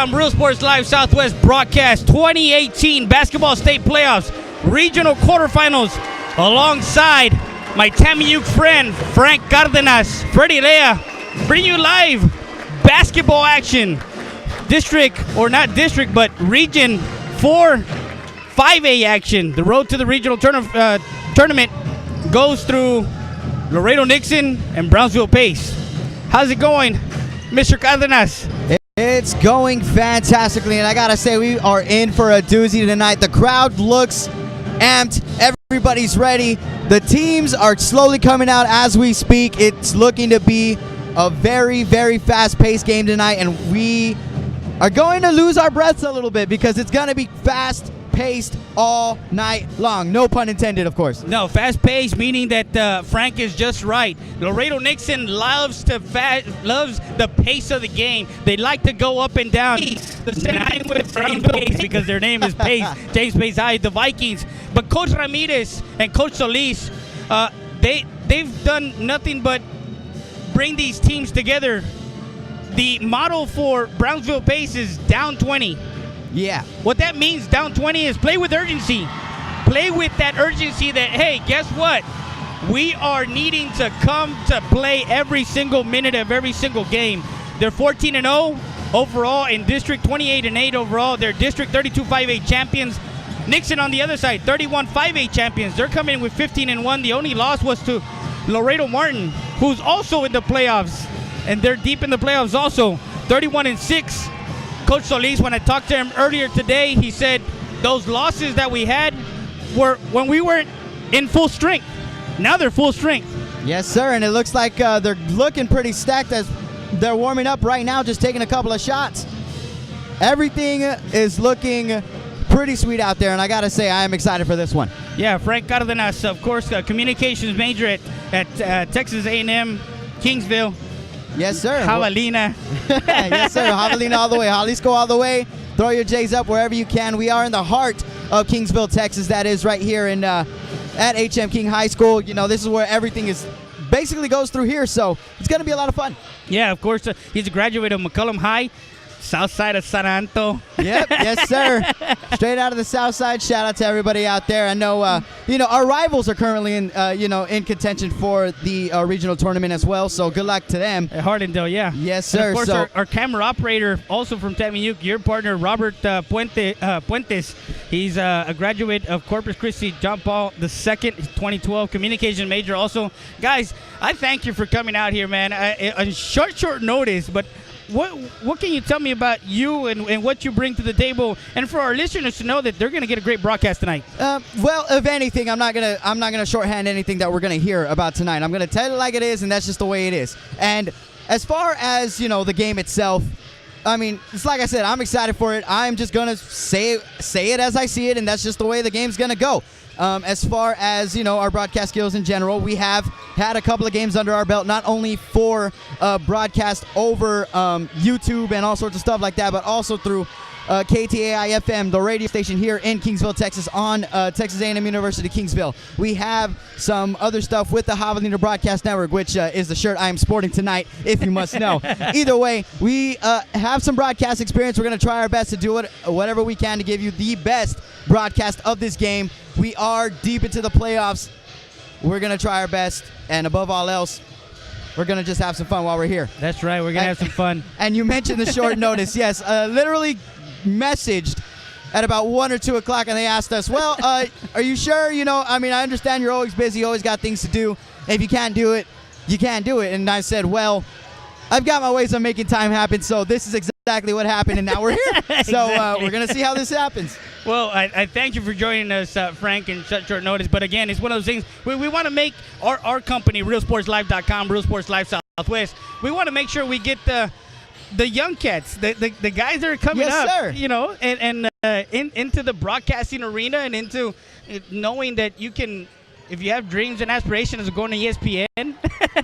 SportsLive.com, Real Sports Live Southwest broadcast 2018 Basketball State Playoffs, Regional Quarterfinals, alongside my Tamiuk friend, Frank Cardenas, Freddie Lea, bring you live basketball action. District, or not district, but Region 4 5A action. The road to the regional tournament goes through Laredo, Nixon, and Brownsville Pace. How's it going, Mr. Cardenas? It's going fantastically, and I gotta say, we are in for a doozy tonight. The crowd looks amped. Everybody's ready. The teams are slowly coming out as we speak. It's looking to be a very, very fast-paced game tonight, and we are going to lose our breaths a little bit because it's going to be fast-paced all night long. No pun intended, of course. No, fast-paced, meaning that Frank is just right. Laredo Nixon loves the pace of the game. They like to go up and down. The same with Brownsville Pace because their name is Pace. James Pace High, the Vikings. But Coach Ramirez and Coach Solis, they've done nothing but bring these teams together. The model for Brownsville Pace is down 20. Yeah. What that means, down 20, is play with urgency. Play with that urgency that, hey, guess what? We are needing to come to play every single minute of every single game. They're 14-0 overall in district, 28-8 overall. They're district 32-5A champions. Nixon on the other side, 31-5A champions. They're coming in with 15-1. The only loss was to Laredo Martin, who's also in the playoffs. And they're deep in the playoffs also, 31-6. Coach Solis, when I talked to him earlier today, he said those losses that we had were when we weren't in full strength. Now they're full strength. Yes, sir, and it looks like they're looking pretty stacked as they're warming up right now, just taking a couple of shots. Everything is looking pretty sweet out there, and I got to say, I am excited for this one. Yeah, Frank Cardenas, of course, communications major at Texas A&M, Kingsville. Yes, sir. Javelina. Yes, sir. Javelina all the way. Jalisco all the way. Throw your J's up wherever you can. We are in the heart of Kingsville, Texas. That is right here in at H.M. King High School. You know, this is where everything is basically goes through here, so it's going to be a lot of fun. Yeah, of course. He's a graduate of McCullum High, south side of San Anto. Yep, yes, sir. Straight out of the south side. Shout out to everybody out there. I know, our rivals are currently in contention for the regional tournament as well. So good luck to them. At Hardendale, yeah. Yes, sir. And of course, our camera operator, also from Tamiuk, your partner, Robert Puentes. He's a graduate of Corpus Christi John Paul II, 2012, communication major. Also, guys, I thank you for coming out here, man. On short notice, but. What can you tell me about you and what you bring to the table, and for our listeners to know that they're going to get a great broadcast tonight? Well, if anything, I'm not gonna shorthand anything that we're gonna hear about tonight. I'm gonna tell it like it is, and that's just the way it is. And as far as the game itself, I mean, it's like I said, I'm excited for it. I'm just gonna say it as I see it, and that's just the way the game's gonna go. As far as our broadcast skills in general, we have had a couple of games under our belt, not only for broadcast over YouTube and all sorts of stuff like that, but also through KTAI FM, the radio station here in Kingsville, Texas, on Texas A&M University, Kingsville. We have some other stuff with the Javelina Broadcast Network, which is the shirt I am sporting tonight, if you must know. Either way, we have some broadcast experience. We're going to try our best to do it, whatever we can, to give you the best broadcast of this game. We are deep into the playoffs. We're going to try our best, and above all else, we're going to just have some fun while we're here. That's right. We're going to have some fun. And you mentioned the short notice. Yes, literally messaged at about 1 or 2 o'clock, and they asked us, well, are you sure? I understand you're always busy, you always got things to do. If you can't do it, you can't do it. And I said, well, I've got my ways of making time happen, so this is exactly what happened, and now we're here. Exactly. So we're going to see how this happens. Well, I thank you for joining us, Frank, in such short notice. But again, it's one of those things, we want to make our company, RealSportsLive.com, Real Sports Live Southwest, we want to make sure we get the young cats, the guys that are coming yes, up, sir. and into the broadcasting arena, and into knowing that you can, if you have dreams and aspirations of going to ESPN,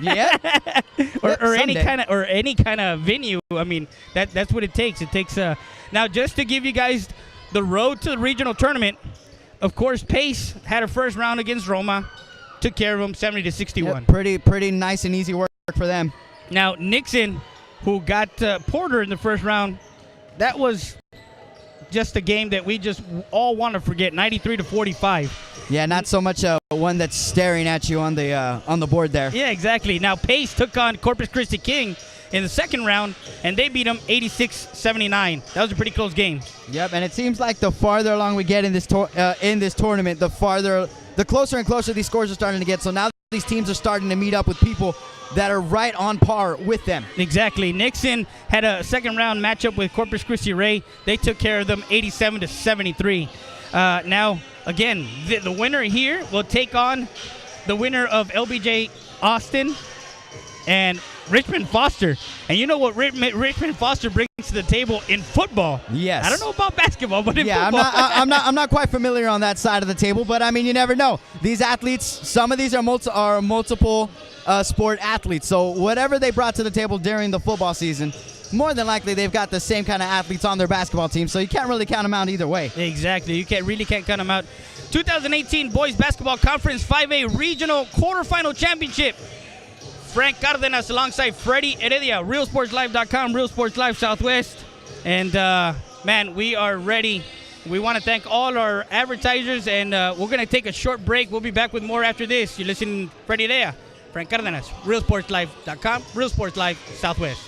yeah, or any kind of venue. I mean, that's what it takes. It takes now, just to give you guys the road to the regional tournament. Of course, Pace had a first round against Roma, took care of them 70-61. Yep, pretty nice and easy work for them. Now Nixon, who got Porter in the first round, that was just a game that we just all want to forget. 93-45. Yeah, not so much one that's staring at you on the board there. Yeah, exactly. Now Pace took on Corpus Christi King in the second round, and they beat them 86-79. That was a pretty close game. Yep, and it seems like the farther along we get in this tournament, the closer and closer these scores are starting to get. So now these teams are starting to meet up with people that are right on par with them. Exactly. Nixon had a second round matchup with Corpus Christi Ray. They took care of them 87-73. Now, again, the winner here will take on the winner of LBJ Austin and Richmond Foster. And you know what Richmond Foster brings to the table in football? Yes. I don't know about basketball, but in football. I'm not quite familiar on that side of the table, but I mean, you never know. These athletes, some of these are multiple sport athletes. So whatever they brought to the table during the football season, more than likely they've got the same kind of athletes on their basketball team. So you can't really count them out either way. Exactly. You can't count them out. 2018 Boys Basketball Conference 5A Regional Quarterfinal Championship. Frank Cardenas alongside Freddie Heredia, RealSportsLive.com, Real Sports Live Southwest. And, man, we are ready. We want to thank all our advertisers, and we're going to take a short break. We'll be back with more after this. You're listening to Freddie Heredia, Frank Cardenas, RealSportsLive.com, Real Sports Live Southwest.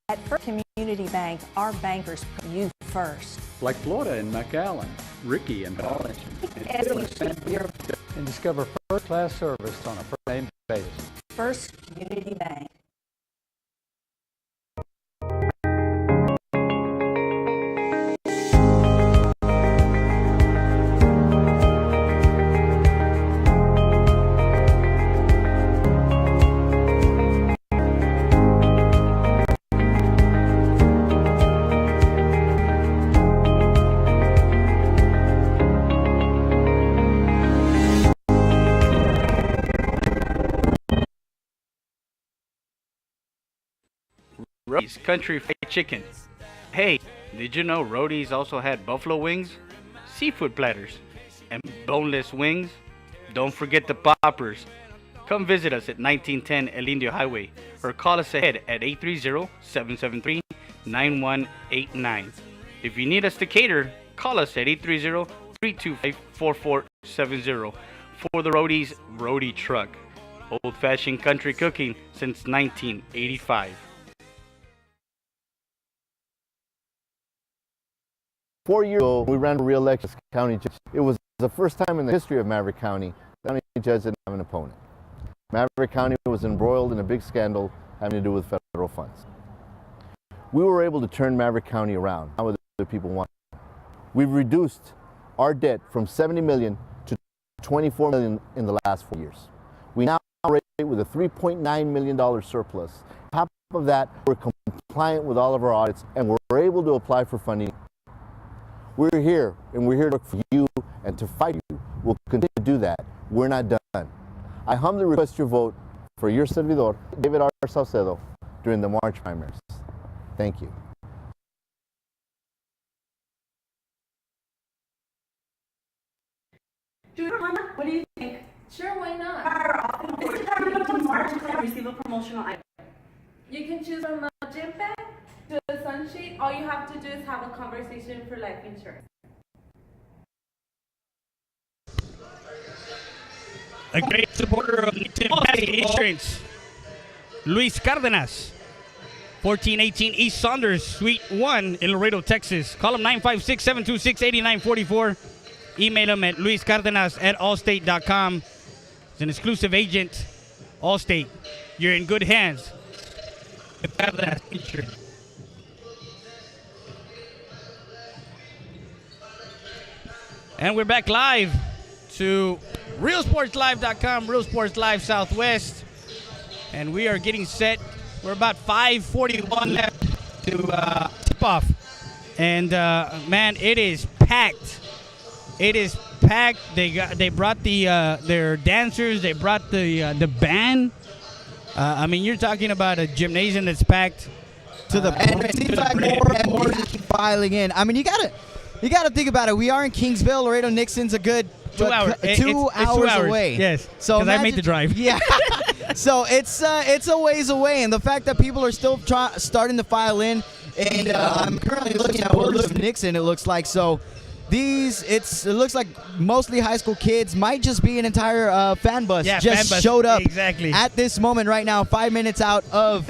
At First Community Bank, our bankers put you first. Like Florida and McAllen, Ricky and College. And discover first-class service on a per-name basis. First Community Bank. Rody's Country Fried Chicken. Hey, did you know Rody's also had buffalo wings, seafood platters, and boneless wings? Don't forget the poppers. Come visit us at 1910 El Indio Highway or call us ahead at 830-773-9189. If you need us to cater, call us at 830-325-4470 for the Rody's Rody Truck. Old-fashioned country cooking since 1985. 4 years ago, we ran for re-election as county judge. It was the first time in the history of Maverick County the county judge didn't have an opponent. Maverick County was embroiled in a big scandal having to do with federal funds. We were able to turn Maverick County around. How other people want. We've reduced our debt from $70 million to $24 million in the last 4 years. We now operate with a $3.9 million surplus. On top of that, we're compliant with all of our audits, and we're able to apply for funding. We're here, and we're here to work for you and to fight you. We'll continue to do that. We're not done. I humbly request your vote for your servidor, David R. Saucedo, during the March primaries. Thank you. What do you think? Sure, why not? Receive a promotional item. You can choose from a gym bag to a sunshade. All you have to do is have a conversation for life insurance. A great supporter of Nixon Insurance, Luis Cardenas, 1418 East Saunders, Suite 1 in Laredo, Texas. Call him 956-726-8944. Email him at luiscardenas@allstate.com. He's an exclusive agent. Allstate, you're in good hands with Cardenas Insurance. And we're back live to RealSportsLive.com, Real Sports Live Southwest. And we are getting set. We're about 5:41 left to tip off. And, man, it is packed. It is packed. They brought their dancers. They brought the band. I mean, you're talking about a gymnasium that's packed To the and it seems like more and more keep filing in. I mean, you gotta think about it. We are in Kingsville. Laredo Nixon's a good 2 hours. 2 hours away. Yes. So I made the drive. Yeah. So it's a ways away, and the fact that people are still starting to file in, and I'm currently looking at orders of Nixon. It looks like so. It looks like mostly high school kids, might just be an entire fan bus Yeah, just fan bus, showed up exactly. at this moment right now, 5 minutes out of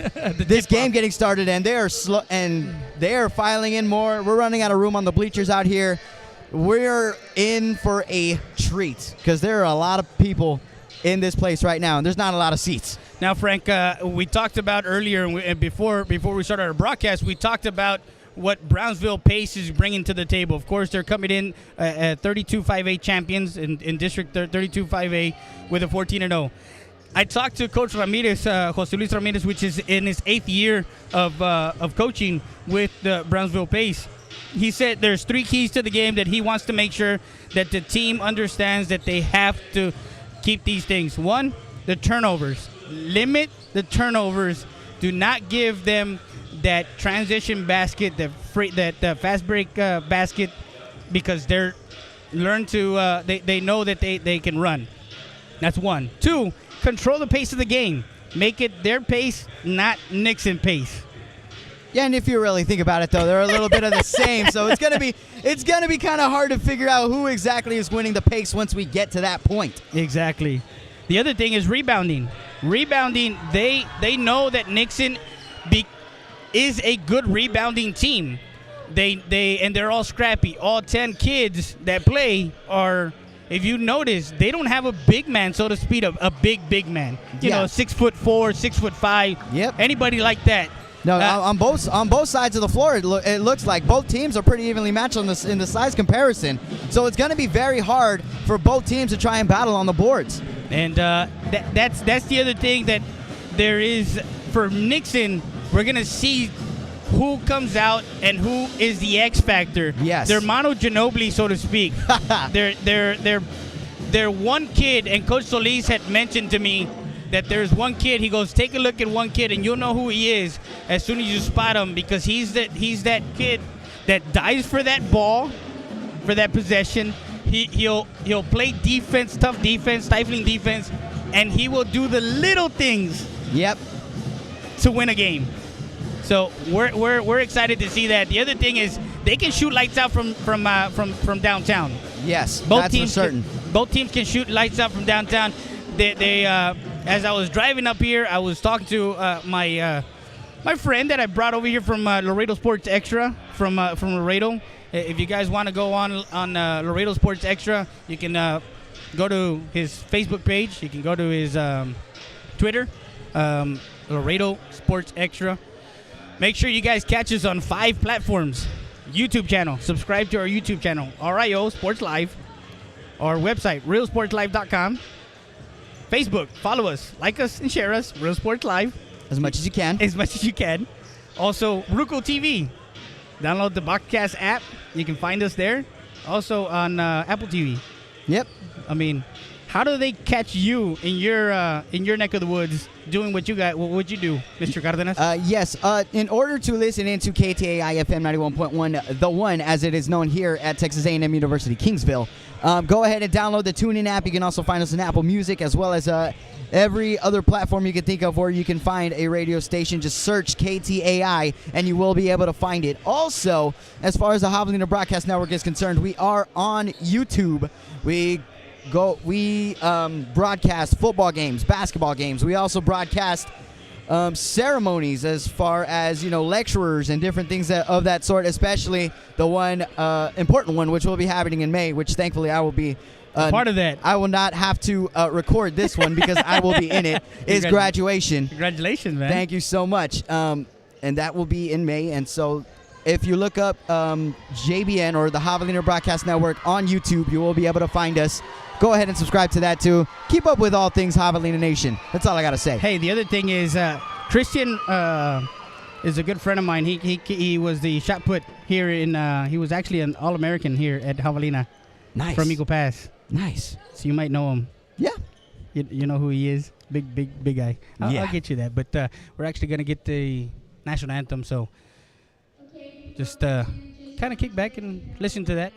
this game getting started, and they are filing in more. We're running out of room on the bleachers out here. We're in for a treat because there are a lot of people in this place right now, and there's not a lot of seats. Now, Frank, we talked about earlier, and before we started our broadcast, we talked about what Brownsville Pace is bringing to the table. Of course, they're coming in 32-5A champions in District 32-5A with a 14-0. I talked to Coach Ramirez, Jose Luis Ramirez, which is in his 8th year of coaching with the Brownsville Pace. He said there's 3 keys to the game that he wants to make sure that the team understands that they have to keep these things. 1, the turnovers. Limit the turnovers. Do not give them that transition basket, that fast break basket, because they know that they can run. That's 1. 2, control the pace of the game. Make it their pace, not Nixon pace. Yeah, and if you really think about it, though, they're a little bit of the same. So it's gonna be kind of hard to figure out who exactly is winning the pace once we get to that point. Exactly. The other thing is rebounding. Rebounding, they know that Nixon is a good rebounding team. They're all scrappy. All 10 kids that play are, if you notice, they don't have a big man, so to speak, a big man. You know, 6'4", 6'5". Yep. Anybody like that. No, on both sides of the floor, it looks like both teams are pretty evenly matched in the size comparison. So it's going to be very hard for both teams to try and battle on the boards. And that's the other thing that there is for Nixon. We're going to see who comes out and who is the X factor. Yes. They're Manu Ginobili, so to speak. they're one kid, and Coach Solis had mentioned to me that there's one kid. He goes, take a look at one kid, and you'll know who he is as soon as you spot him, because he's that kid that dies for that ball, for that possession. He'll play defense, tough defense, stifling defense, and he will do the little things. Yep. To win a game. So we're excited to see that. The other thing is they can shoot lights out from downtown. Yes, Both that's for certain. Both teams can shoot lights out from downtown. They as I was driving up here, I was talking to my friend that I brought over here from Laredo Sports Extra from Laredo. If you guys want to go on Laredo Sports Extra, you can go to his Facebook page. You can go to his Twitter. Laredo Sports Extra. Make sure you guys catch us on 5 platforms. YouTube channel. Subscribe to our YouTube channel. RIO Sports Live. Our website, realsportslive.com. Facebook. Follow us. Like us and share us. Real Sports Live. As much as you can. As much as you can. Also, Ruco TV. Download the Boxcast app. You can find us there. Also on Apple TV. Yep. I mean, how do they catch you in your neck of the woods doing what you got? What would you do, Mr. Cardenas? Yes. In order to listen into KTAI FM 91.1, the one as it is known here at Texas A&M University Kingsville, go ahead and download the TuneIn app. You can also find us on Apple Music as well as every other platform you can think of where you can find a radio station. Just search KTAI and you will be able to find it. Also, as far as the Javelina Broadcast Network is concerned, we are on YouTube. We broadcast football games, basketball games. We also broadcast ceremonies as far as, lecturers and different things of that sort, especially the one important one, which will be happening in May, which thankfully I will be part of that. I will not have to record this one because I will be in it, is graduation. Congratulations, man. Thank you so much. And that will be in May. And so if you look up JBN or the Javelina Broadcast Network on YouTube, you will be able to find us. Go ahead and subscribe to that, too. Keep up with all things Javelina Nation. That's all I got to say. Hey, the other thing is Christian is a good friend of mine. He was the shot put here he was actually an All-American here at Javelina. Nice. From Eagle Pass. Nice. So you might know him. Yeah. You know who he is? Big guy. I'll get you that. But we're actually going to get the national anthem, so just kind of kick back and listen to that.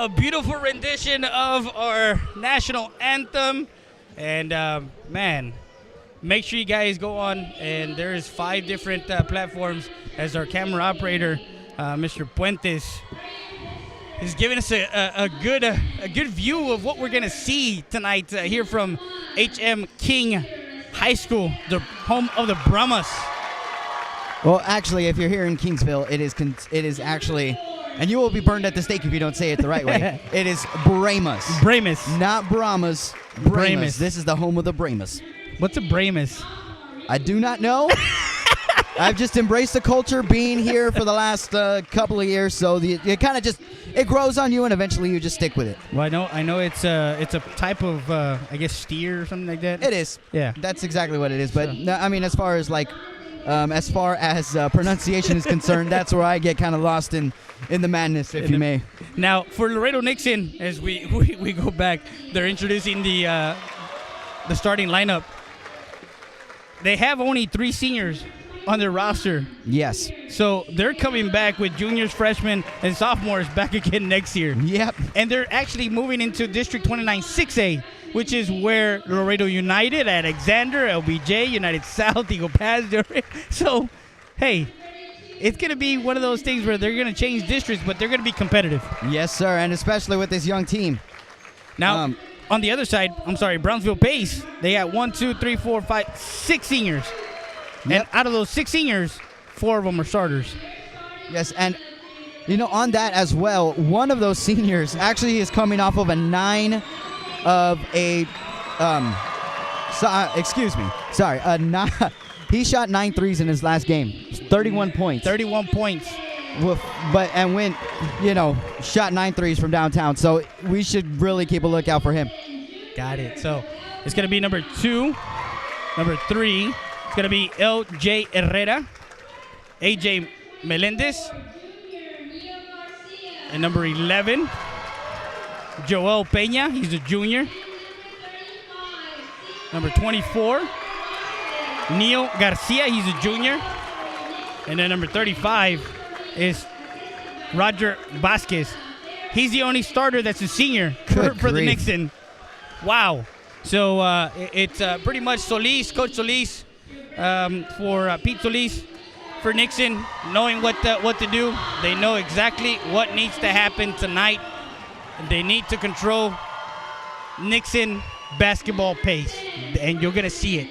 a beautiful rendition of our national anthem. And man, make sure you guys go on, and there's 5 different platforms as our camera operator, Mr. Puentes, is giving us a good view of what we're gonna see tonight here from H.M. King High School, the home of the Brahmas. Well, actually, if you're here in Kingsville, it is actually, and you will be burned at the stake if you don't say it the right way. It is Brahmas. Brahmas. Not Brahmas. Brahmas. This is the home of the Brahmas. What's a Brahmas? I do not know. I've just embraced the culture being here for the last couple of years, so it kind of it grows on you, and eventually you just stick with it. Well, I know it's a type of I guess steer or something like that. It is. Yeah. That's exactly what it is. But no, I mean, as far as pronunciation is concerned, that's where I get kind of lost in the madness, if you may. Now, for Laredo Nixon, as we go back, they're introducing the starting lineup. They have only 3 seniors on their roster. Yes. So they're coming back with juniors, freshmen, and sophomores back again next year. Yep. And they're actually moving into District 29 6A, which is where Laredo United, Alexander, LBJ, United South, Eagle Pass. So, hey, it's going to be one of those things where they're going to change districts, but they're going to be competitive. Yes, sir, and especially with this young team. Now, on the other side, Brownsville Pace, they got 6 seniors. Yep. And out of those 6 seniors, 4 of them are starters. Yes, and on that as well, one of those seniors actually is coming off of a 9 of a he shot 9 threes in his last game. 31 points. 31 points. Shot 9 threes from downtown. So we should really keep a lookout for him. Got it. So it's going to be number 2, number 3. It's going to be L.J. Herrera, A.J. Melendez, and number 11, Joel Peña. He's a junior. Number 24, Neil Garcia. He's a junior. And then number 35 is Roger Vasquez. He's the only starter that's a senior for the Nixon. Wow. So it's pretty much Coach Solis, for Pete Solis, for Nixon, knowing what to do. They know exactly what needs to happen tonight. They need to control Nixon basketball pace, and you're gonna see it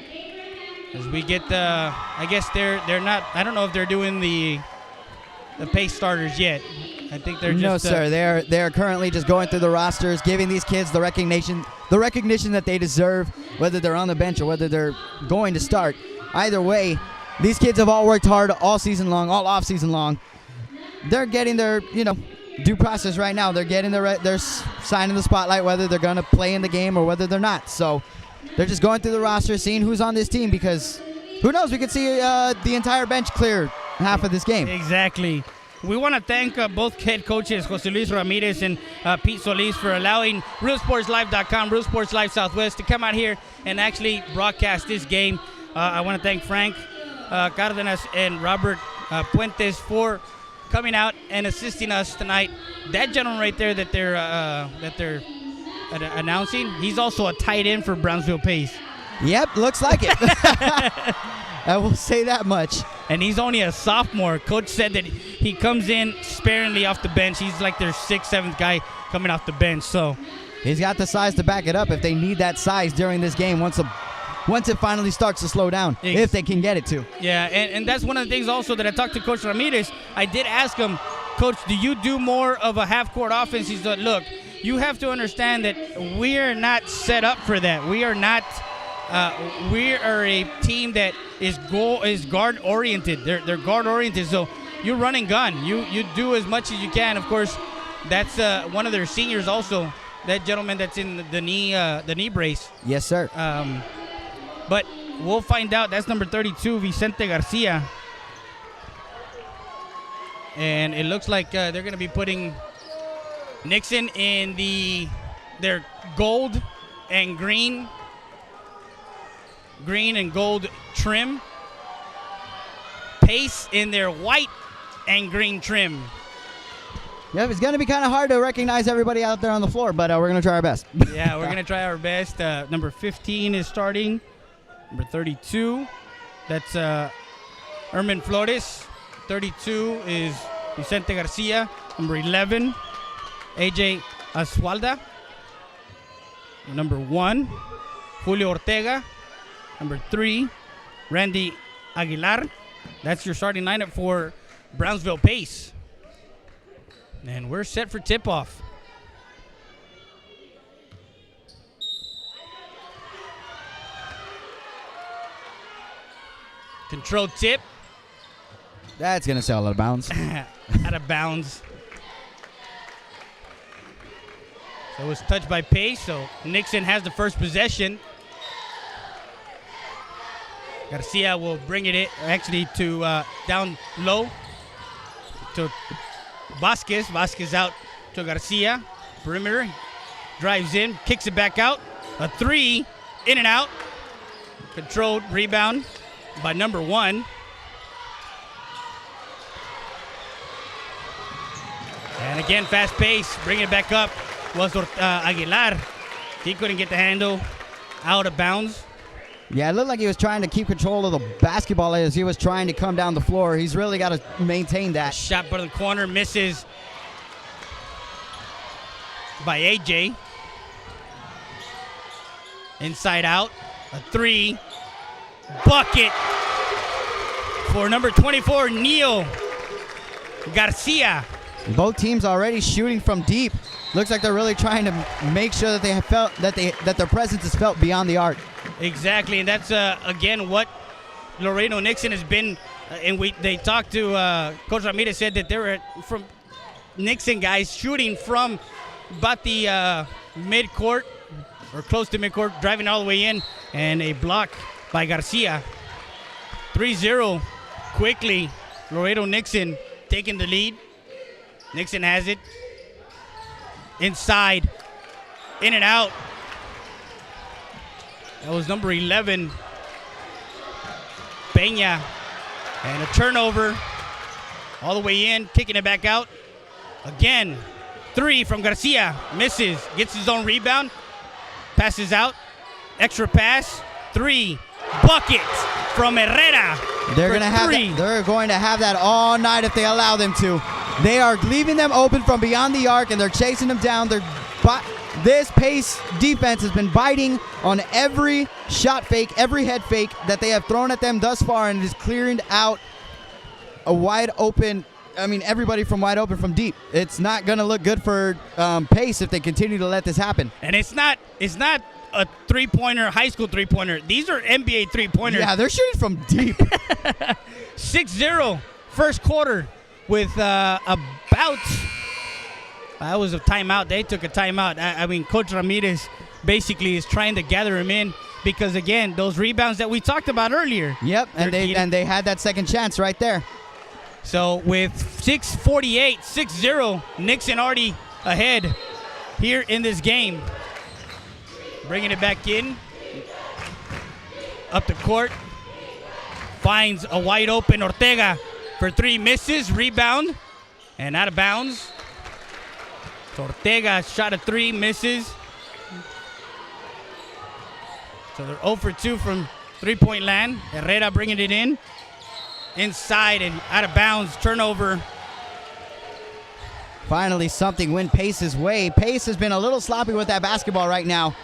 as we get the. I guess they're not. I don't know if they're doing the pace starters yet. I think they're just. No, sir. They're currently just going through the rosters, giving these kids the recognition that they deserve, whether they're on the bench or whether they're going to start. Either way, these kids have all worked hard all season long, all off season long. They're getting their due process right now. They're getting they're signing the spotlight, whether they're going to play in the game or whether they're not. So they're just going through the roster, seeing who's on this team, because who knows, we could see the entire bench clear half of this game. Exactly. We want to thank both head coaches, Jose Luis Ramirez and Pete Solis, for allowing RealSportsLive.com, Real Sports Live Southwest, to come out here and actually broadcast this game. I want to thank Frank Cardenas and Robert Puentes for coming out and assisting us tonight. That gentleman right there that they're announcing, he's also a tight end for Brownsville Pace. Yep, looks like it. I will say that much. And he's only a sophomore. Coach said that he comes in sparingly off the bench. He's like their 6th, 7th guy coming off the bench. So he's got the size to back it up if they need that size during this game once it finally starts to slow down, if they can get it to. Yeah, and that's one of the things also that I talked to Coach Ramirez. I did ask him, Coach, do you do more of a half-court offense? He said, look, you have to understand that we're not set up for that. We are not we are a team that is guard-oriented. They're guard-oriented, so you run and gun. You do as much as you can. Of course, that's one of their seniors also, that gentleman that's in the knee brace. Yes, sir. But we'll find out. That's number 32, Vicente Garcia. And it looks like they're going to be putting Nixon in their gold and green and gold trim. Pace in their white and green trim. Yeah, it's going to be kind of hard to recognize everybody out there on the floor, but we're going to try our best. Yeah, we're going to try our best. Number 15 is starting. Number 32, that's Herman Flores. 32 is Vicente Garcia. Number 11, AJ Asualda. Number 1, Julio Ortega. Number 3, Randy Aguilar. That's your starting lineup for Brownsville Pace. And we're set for tip-off. Control tip. That's going to sail out of bounds. Out of bounds. So it was touched by Pace, so Nixon has the first possession. Garcia will bring it actually to down low to Vasquez. Vasquez out to Garcia. Perimeter. Drives in, kicks it back out. A 3, in and out. Controlled rebound by number 1. And again, fast pace. Bring it back up was Aguilar. He couldn't get the handle. Out of bounds. Yeah, it looked like he was trying to keep control of the basketball as he was trying to come down the floor. He's really got to maintain that. Shot by the corner, misses by AJ. Inside out, a 3. Bucket for number 24, Neil Garcia. Both teams already shooting from deep. Looks like they're really trying to make sure that they have felt that their presence is felt beyond the arc. Exactly, and that's again what Laredo Nixon has been. And they talked to Coach Ramirez, said that they were from Nixon guys shooting from about the midcourt or close to midcourt, driving all the way in, and a block by Garcia. 3-0 quickly. Laredo Nixon taking the lead. Nixon has it. Inside. In and out. That was number 11, Peña. And a turnover. All the way in. Kicking it back out. Again. 3 from Garcia. Misses. Gets his own rebound. Passes out. Extra pass. 3. Bucket from Herrera. They're going to have that all night if they allow them to. They are leaving them open from beyond the arc, and they're chasing them down. This Pace defense has been biting on every shot fake, every head fake that they have thrown at them thus far, and it is clearing out a wide open, everybody from wide open from deep. It's not going to look good for Pace if they continue to let this happen. And it's not a three-pointer, high school three-pointer. These are NBA three-pointers. Yeah, they're shooting from deep. 6-0 first quarter with that was a timeout. They took a timeout. Coach Ramirez basically is trying to gather him in because, again, those rebounds that we talked about earlier. Yep, and they had that second chance right there. So with 6:48, 6-0, Nixon already ahead here in this game. Bringing it back in. Up the court. Finds a wide open Ortega for 3, misses, rebound, and out of bounds. So Ortega shot a 3, misses. So they're 0 for 2 from three-point land. Herrera bringing it in. Inside and out of bounds, turnover. Finally, something went Pace's way. Pace has been a little sloppy with that basketball right now.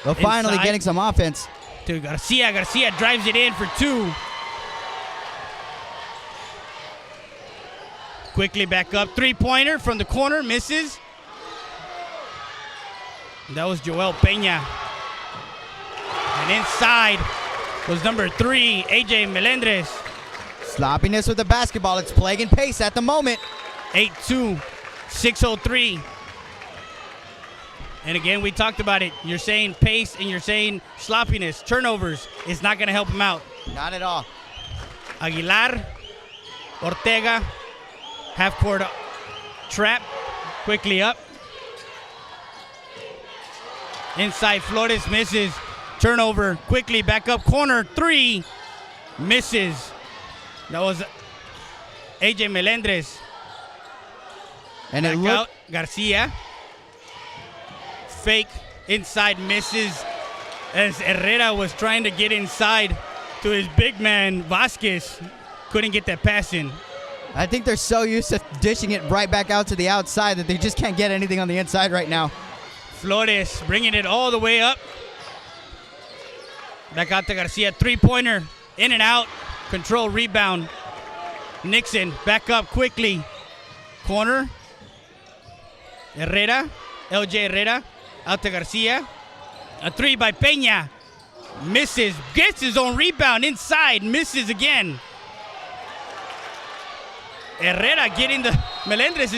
But finally Inside getting some offense. To Garcia. Garcia drives it in for 2. Quickly back up. 3-pointer from the corner. Misses. That was Joel Peña. And inside was number 3, AJ Melendres. Sloppiness with the basketball. It's plaguing Pace at the moment. 8-2, 6:03. And again, we talked about it. You're saying pace and you're saying sloppiness. Turnovers is not going to help him out. Not at all. Aguilar, Ortega, half-court trap, quickly up. Inside, Flores misses. Turnover, quickly back up corner. 3, misses. That was AJ Melendres. And Back it looked out. Garcia. Fake inside misses as Herrera was trying to get inside to his big man, Vasquez. Couldn't get that pass in. I think they're so used to dishing it right back out to the outside that they just can't get anything on the inside right now. Flores bringing it all the way up. Back out to Garcia. Three-pointer. In and out. Control rebound. Nixon back up quickly. Corner. Herrera. LJ Herrera. Out to Garcia. A three by Peña. Misses. Gets his own rebound inside. Misses again. Herrera getting the Melendres,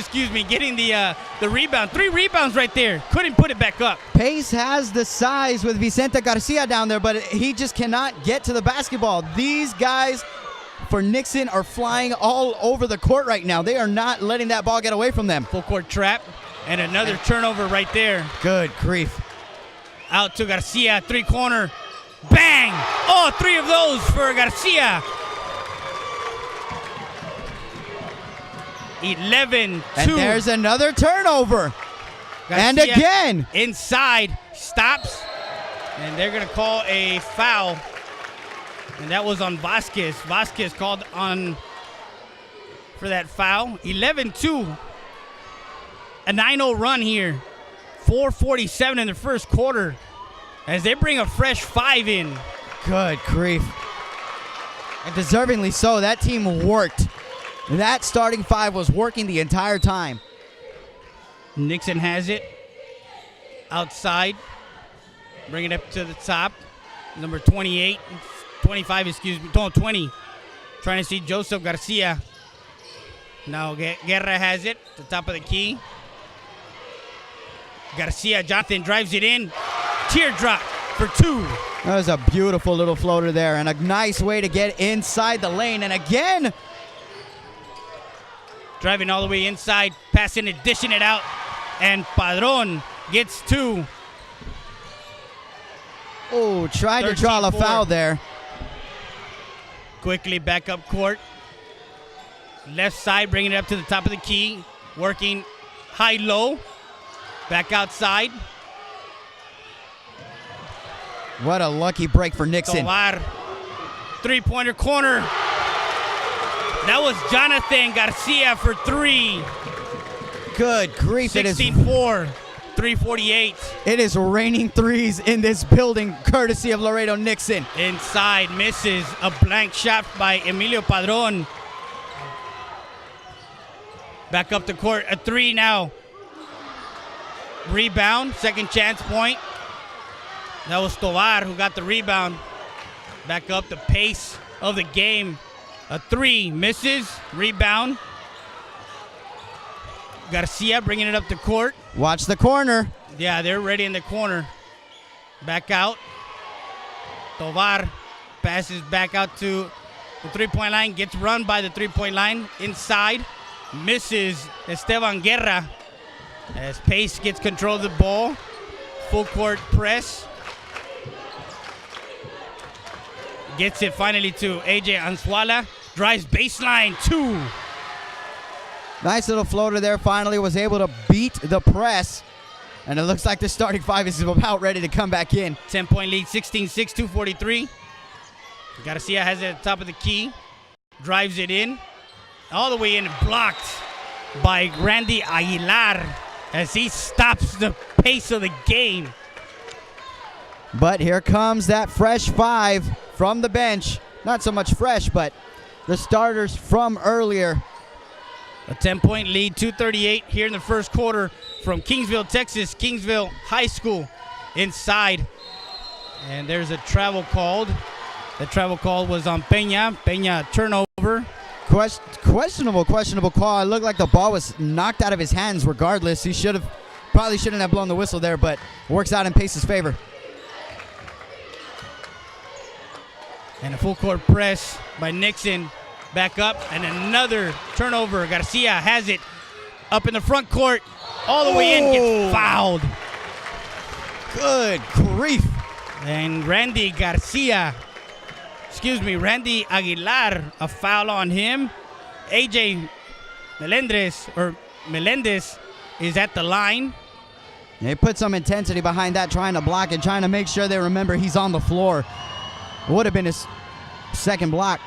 getting the rebound. 3 rebounds right there. Couldn't put it back up. Pace has the size with Vicente Garcia down there, but he just cannot get to the basketball. These guys for Nixon are flying all over the court right now. They are not letting that ball get away from them. Full court trap and another turnover right there. Good grief. Out to Garcia, 3-corner. Bang! Oh, 3 of those for Garcia. 11-2. And there's another turnover. Garcia And again. inside, stops, and they're going to call a foul. And that was on Vasquez. Vasquez called on for that foul. 11-2. A 9-0 run here. 4:47 in the first quarter as they bring a fresh 5 in. Good grief. And deservingly so. That team worked. That starting 5 was working the entire time. Nixon has it. Outside. Bring it up to the top. Number 28. 25, no, 20. Trying to see Joseph Garcia. Now Guerra has it. The top of the key. Garcia, Jonathan drives it in. Teardrop for 2. That was a beautiful little floater there and a nice way to get inside the lane. And again, driving all the way inside, passing it, dishing it out. And Padron gets 2. oh, tried to draw a 13-4. foul there. Quickly back up court. Left side, bringing it up to the top of the key. Working high-low. Back outside. What a lucky break for Nixon. Tovar. 3-pointer corner. That was Jonathan Garcia for 3. Good grief. 16-4. 3:48. It is raining threes in this building, courtesy of Laredo Nixon. Inside, misses. A blank shot by Emilio Padron. Back up the court. A 3 now. Rebound. Second chance point. That was Tovar who got the rebound. Back up the pace of the game. A 3 misses. Rebound. Garcia bringing it up the court. Watch the corner. Yeah, they're ready in the corner. Back out. Tovar passes back out to the 3-point line. Gets run by the 3-point line. Inside. Misses Esteban Guerra. As Pace gets control of the ball. Full court press. Gets it finally to AJ Anzuala. Drives baseline. 2. Nice little floater there. Finally was able to beat the press. And it looks like the starting 5 is about ready to come back in. 10-point lead, 16-6, 2:43. Garcia has it at the top of the key. Drives it in. All the way in, blocked by Randy Aguilar as he stops the pace of the game. But here comes that fresh 5 from the bench. Not so much fresh, but the starters from earlier. A 10-point lead, 2:38 here in the first quarter from Kingsville, Texas. Kingsville High School inside. And there's a travel called. The travel call was on Peña. Peña turnover. Questionable call. It looked like the ball was knocked out of his hands regardless. He probably shouldn't have blown the whistle there, but works out in Pace's favor. And a full court press by Nixon. Back up, and another turnover. Garcia has it up in the front court. All the way in, gets fouled. Good grief. And Randy Aguilar, a foul on him. AJ Melendres, or Melendez is at the line. They put some intensity behind that, trying to block it, trying to make sure they remember he's on the floor. Would have been his second block.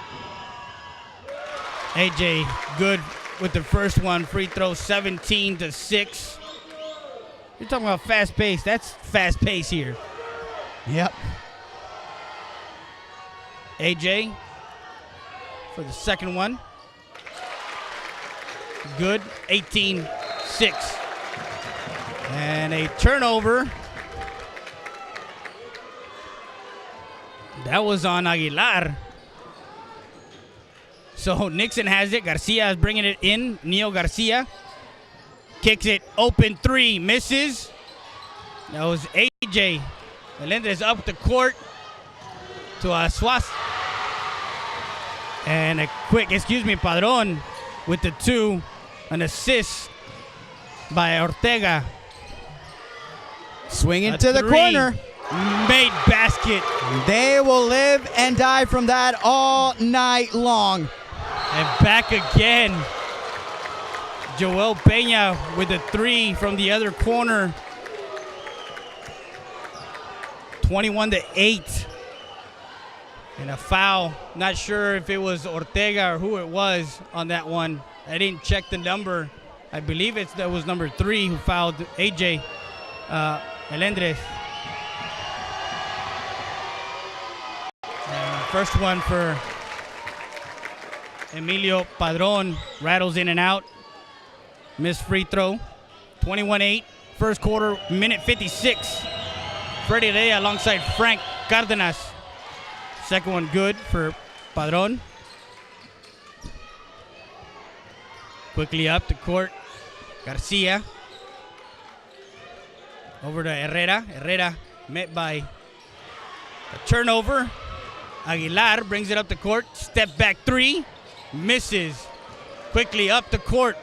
AJ good with the first one. Free throw 17-6. You're talking about fast pace. That's fast pace here. Yep. AJ for the second one. Good. 18-6. And a turnover. That was on Aguilar. So Nixon has it. Garcia is bringing it in. Neo Garcia kicks it. Open three. Misses. That was AJ. Melendez up the court to Suaz. And a quick, Padron with the two. An assist by Ortega. Swinging to the corner. Made basket. They will live and die from that all night long. And back again. Joel Peña with the three from the other corner. 21-8. And a foul. Not sure if it was Ortega or who it was on that one. I didn't check the number. I believe that was number 3 who fouled AJ Melendez. First one for Emilio Padron. Rattles in and out. Missed free throw. 21-8. First quarter, minute 56. Freddy Rea alongside Frank Cardenas. Second one good for Padron. Quickly up the court. Garcia. Over to Herrera. Herrera met by a turnover. Aguilar brings it up the court. Step back three. Misses. Quickly up the court.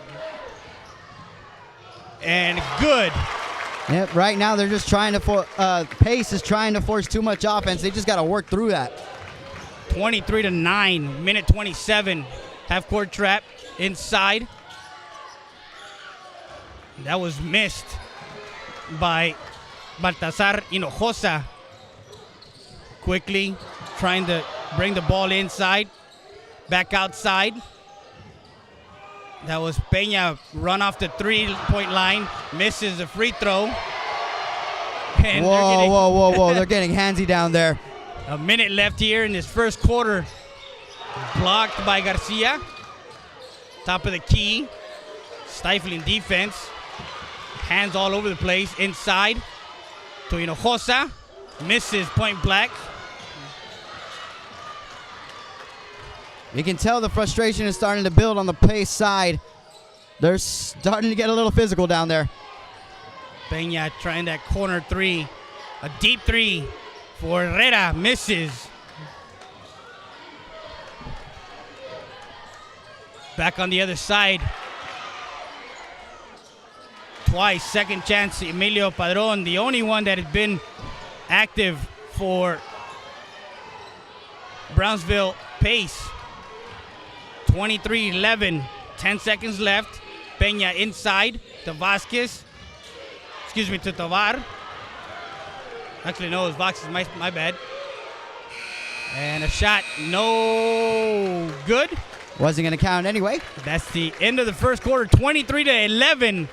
And good. Yep, right now they're just trying to Pace is trying to force too much offense. They just got to work through that. 23-9, minute 27. Half court trap inside. That was missed by Baltazar Hinojosa. Quickly trying to bring the ball inside. Back outside. That was Peña, run off the 3-point line. Misses the free throw. And whoa. They're getting handsy down there. A minute left here in this first quarter. Blocked by Garcia. Top of the key. Stifling defense. Hands all over the place. Inside to Hinojosa. Misses point blank. You can tell the frustration is starting to build on the Pace side. They're starting to get a little physical down there. Peña trying that corner three. A deep three for Herrera. Misses. Back on the other side. Twice. Second chance, Emilio Padron. The only one that had been active for Brownsville Pace. 23-11. 10 seconds left. Peña inside to Vasquez. To Tovar. Actually, no, it was Vasquez. My bad. And a shot. No good. Wasn't going to count anyway. That's the end of the first quarter. 23-11.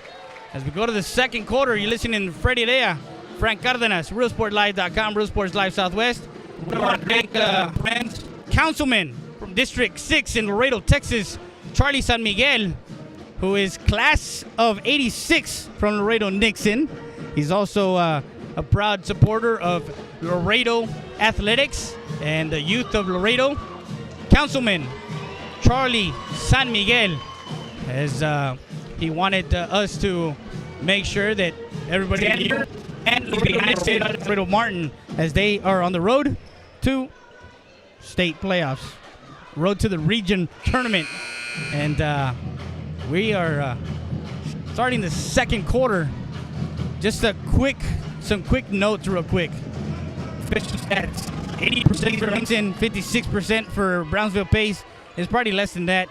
As we go to the second quarter, you're listening to Freddy Rea, Frank Cardenas, RealSportLive.com, Real Sports Live Southwest. One of our great friends, Councilman from District 6 in Laredo, Texas, Charlie San Miguel, who is class of 86 from Laredo Nixon. He's also a proud supporter of Laredo Athletics and the youth of Laredo. Councilman Charlie San Miguel, as he wanted us to make sure that everybody here and Laredo Martin, as they are on the road to state playoffs, road to the region tournament. And we are starting the second quarter. Just some quick notes real quick. Official stats, 80% for Nixon, 56% for Brownsville Pace. It's probably less than that.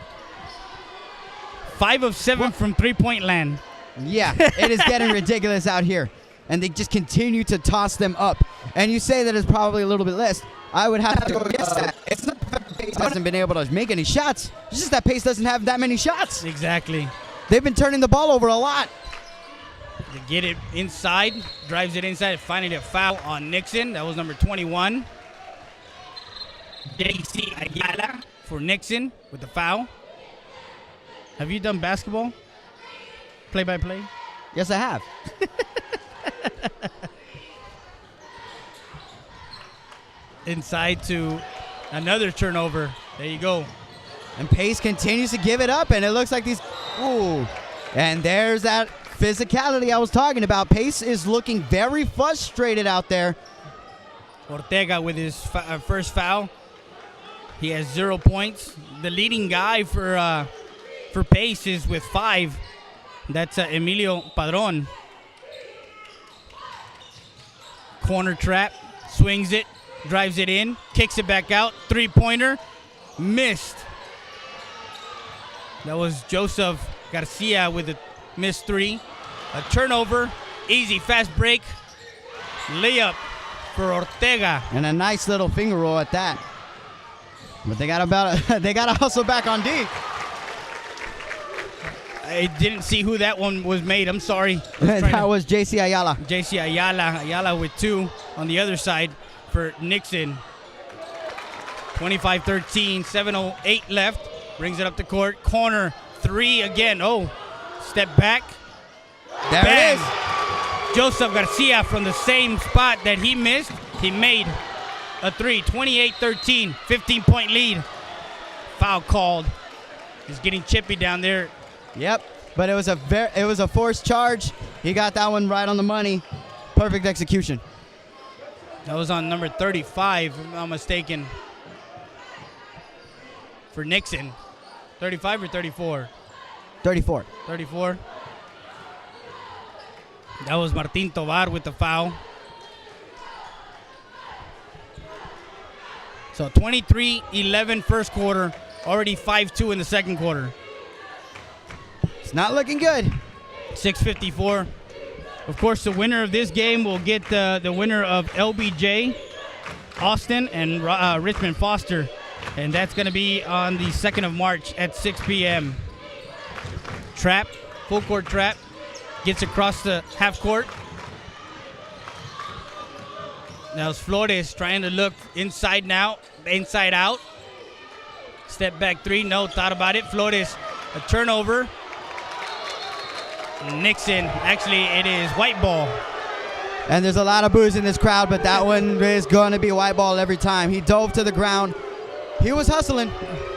5 of 7 from three-point land. Yeah, it is getting ridiculous out here. And they just continue to toss them up. And you say that it's probably a little bit less. I would have to go against that. It's not that Pace hasn't been able to make any shots. It's just that Pace doesn't have that many shots. Exactly. They've been turning the ball over a lot. To get it inside, drives it inside, finding a foul on Nixon. That was number 21. JC Ayala for Nixon with the foul. Have you done basketball? Play-by-play? Yes, I have. Inside to another turnover. There you go. And Pace continues to give it up, and it looks like these... Ooh. And there's that physicality I was talking about. Pace is looking very frustrated out there. Ortega with his first foul. He has 0 points. The leading guy for Pace is with 5. That's Emilio Padron. Corner trap, swings it, drives it in, kicks it back out. Three-pointer, missed. That was Joseph Garcia with a missed 3. A turnover, easy, fast break. Layup for Ortega. And a nice little finger roll at that. But they got to hustle back on D. I didn't see who that one was made. I'm sorry. That was JC Ayala. JC Ayala. Ayala with 2 on the other side for Nixon. 25-13, 7:08 left. Brings it up the court. Corner 3 again. Oh, step back. There Bang. it is. Joseph Garcia from the same spot that he missed. He made a 3. 28-13, 15-point lead. Foul called. He's getting chippy down there. Yep, but it was a forced charge. He got that one right on the money. Perfect execution. That was on number 35, if I'm not mistaken, for Nixon. 35 or 34? 34. 34. That was Martin Tovar with the foul. So 23-11 first quarter, already 5-2 in the second quarter. It's not looking good. 6:54. Of course, the winner of this game will get the winner of LBJ, Austin, and Richmond Foster. And that's going to be on the 2nd of March at 6 p.m. Trap, full court trap, gets across the half court. Now it's Flores trying to look inside out. Step back 3, no, thought about it. Flores, a turnover. Nixon, actually it is white ball. And there's a lot of boos in this crowd, but that one is going to be white ball every time. He dove to the ground. He was hustling.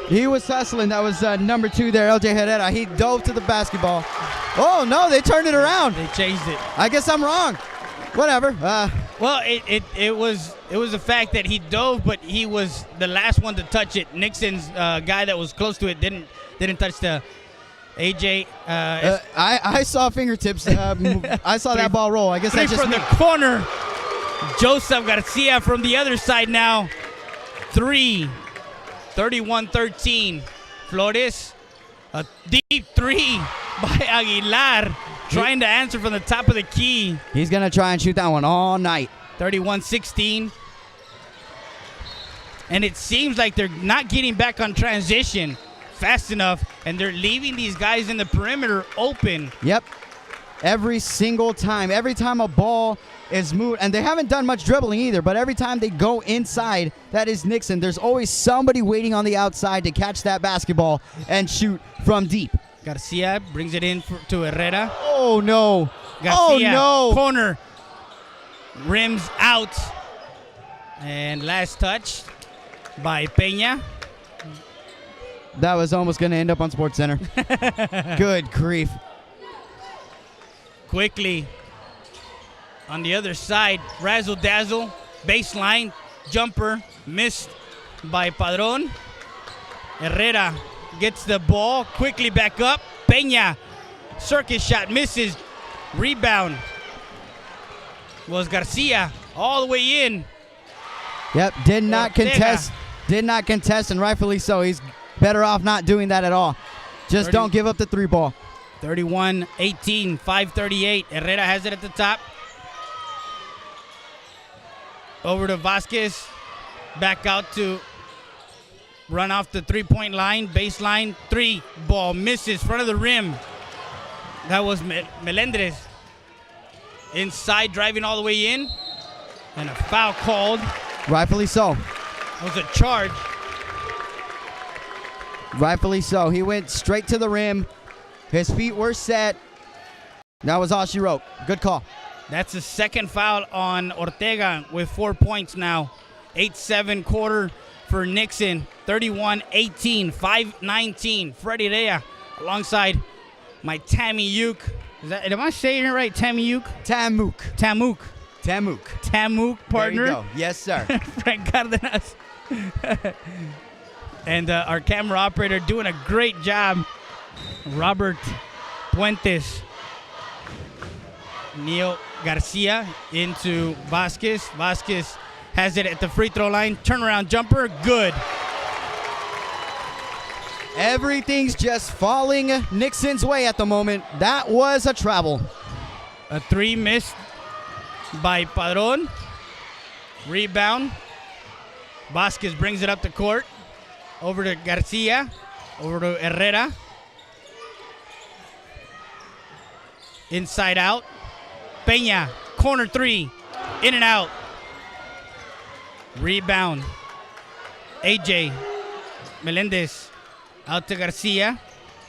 That was number 2 there, LJ Herrera. He dove to the basketball. Oh, no, they turned it around. They changed it. I guess I'm wrong. Whatever. Well, it was the fact that he dove, but he was the last one to touch it. Nixon's guy that was close to it didn't touch the AJ. I saw fingertips. I saw that ball roll. I guess that's just from me. the corner. Joseph Garcia from the other side now. 3. 31-13. Flores, a deep 3 by Aguilar, trying to answer from the top of the key. He's going to try and shoot that one all night. 31-16. And it seems like they're not getting back on transition fast enough, and they're leaving these guys in the perimeter open. Yep. Every single time. Every time a ball is moved, and they haven't done much dribbling either, but every time they go inside, that is Nixon, there's always somebody waiting on the outside to catch that basketball and shoot from deep. Garcia brings it in to Herrera. Oh, no. Garcia, oh, no. Corner. Rims out. And last touch by Peña. That was almost going to end up on SportsCenter. Good grief. Quickly. On the other side, razzle dazzle, baseline, jumper, missed by Padron. Herrera gets the ball, quickly back up. Peña, circus shot, misses. Rebound was Garcia, all the way in. Yep, did not Ortega. contest, and rightfully so. He's better off not doing that at all. Just don't give up the 3 ball. 31-18, 5:38. Herrera has it at the top. Over to Vasquez. Back out to run off the 3-point line. Baseline 3 ball misses front of the rim. That was Melendres. Inside, driving all the way in. And a foul called. Rightfully so. That was a charge. Rightfully so. He went straight to the rim. His feet were set. That was all she wrote. Good call. That's the second foul on Ortega with 4 points now. 8-7 quarter for Nixon. 31-18, 5-19. Freddie Rea alongside my Tammy Uke. Am I saying it right? Tammy Uke? Tamuk. Partner. There you go. Yes, sir. Frank Cardenas. And our camera operator doing a great job. Robert Puentes. Neil Garcia into Vasquez. Vasquez has it at the free throw line. Turnaround jumper. Good. Everything's just falling Nixon's way at the moment. That was a travel. A 3 missed by Padron. Rebound. Vasquez brings it up the court. Over to Garcia. Over to Herrera. Inside out. Peña. Corner 3. In and out. Rebound. AJ. Melendez. Out to Garcia.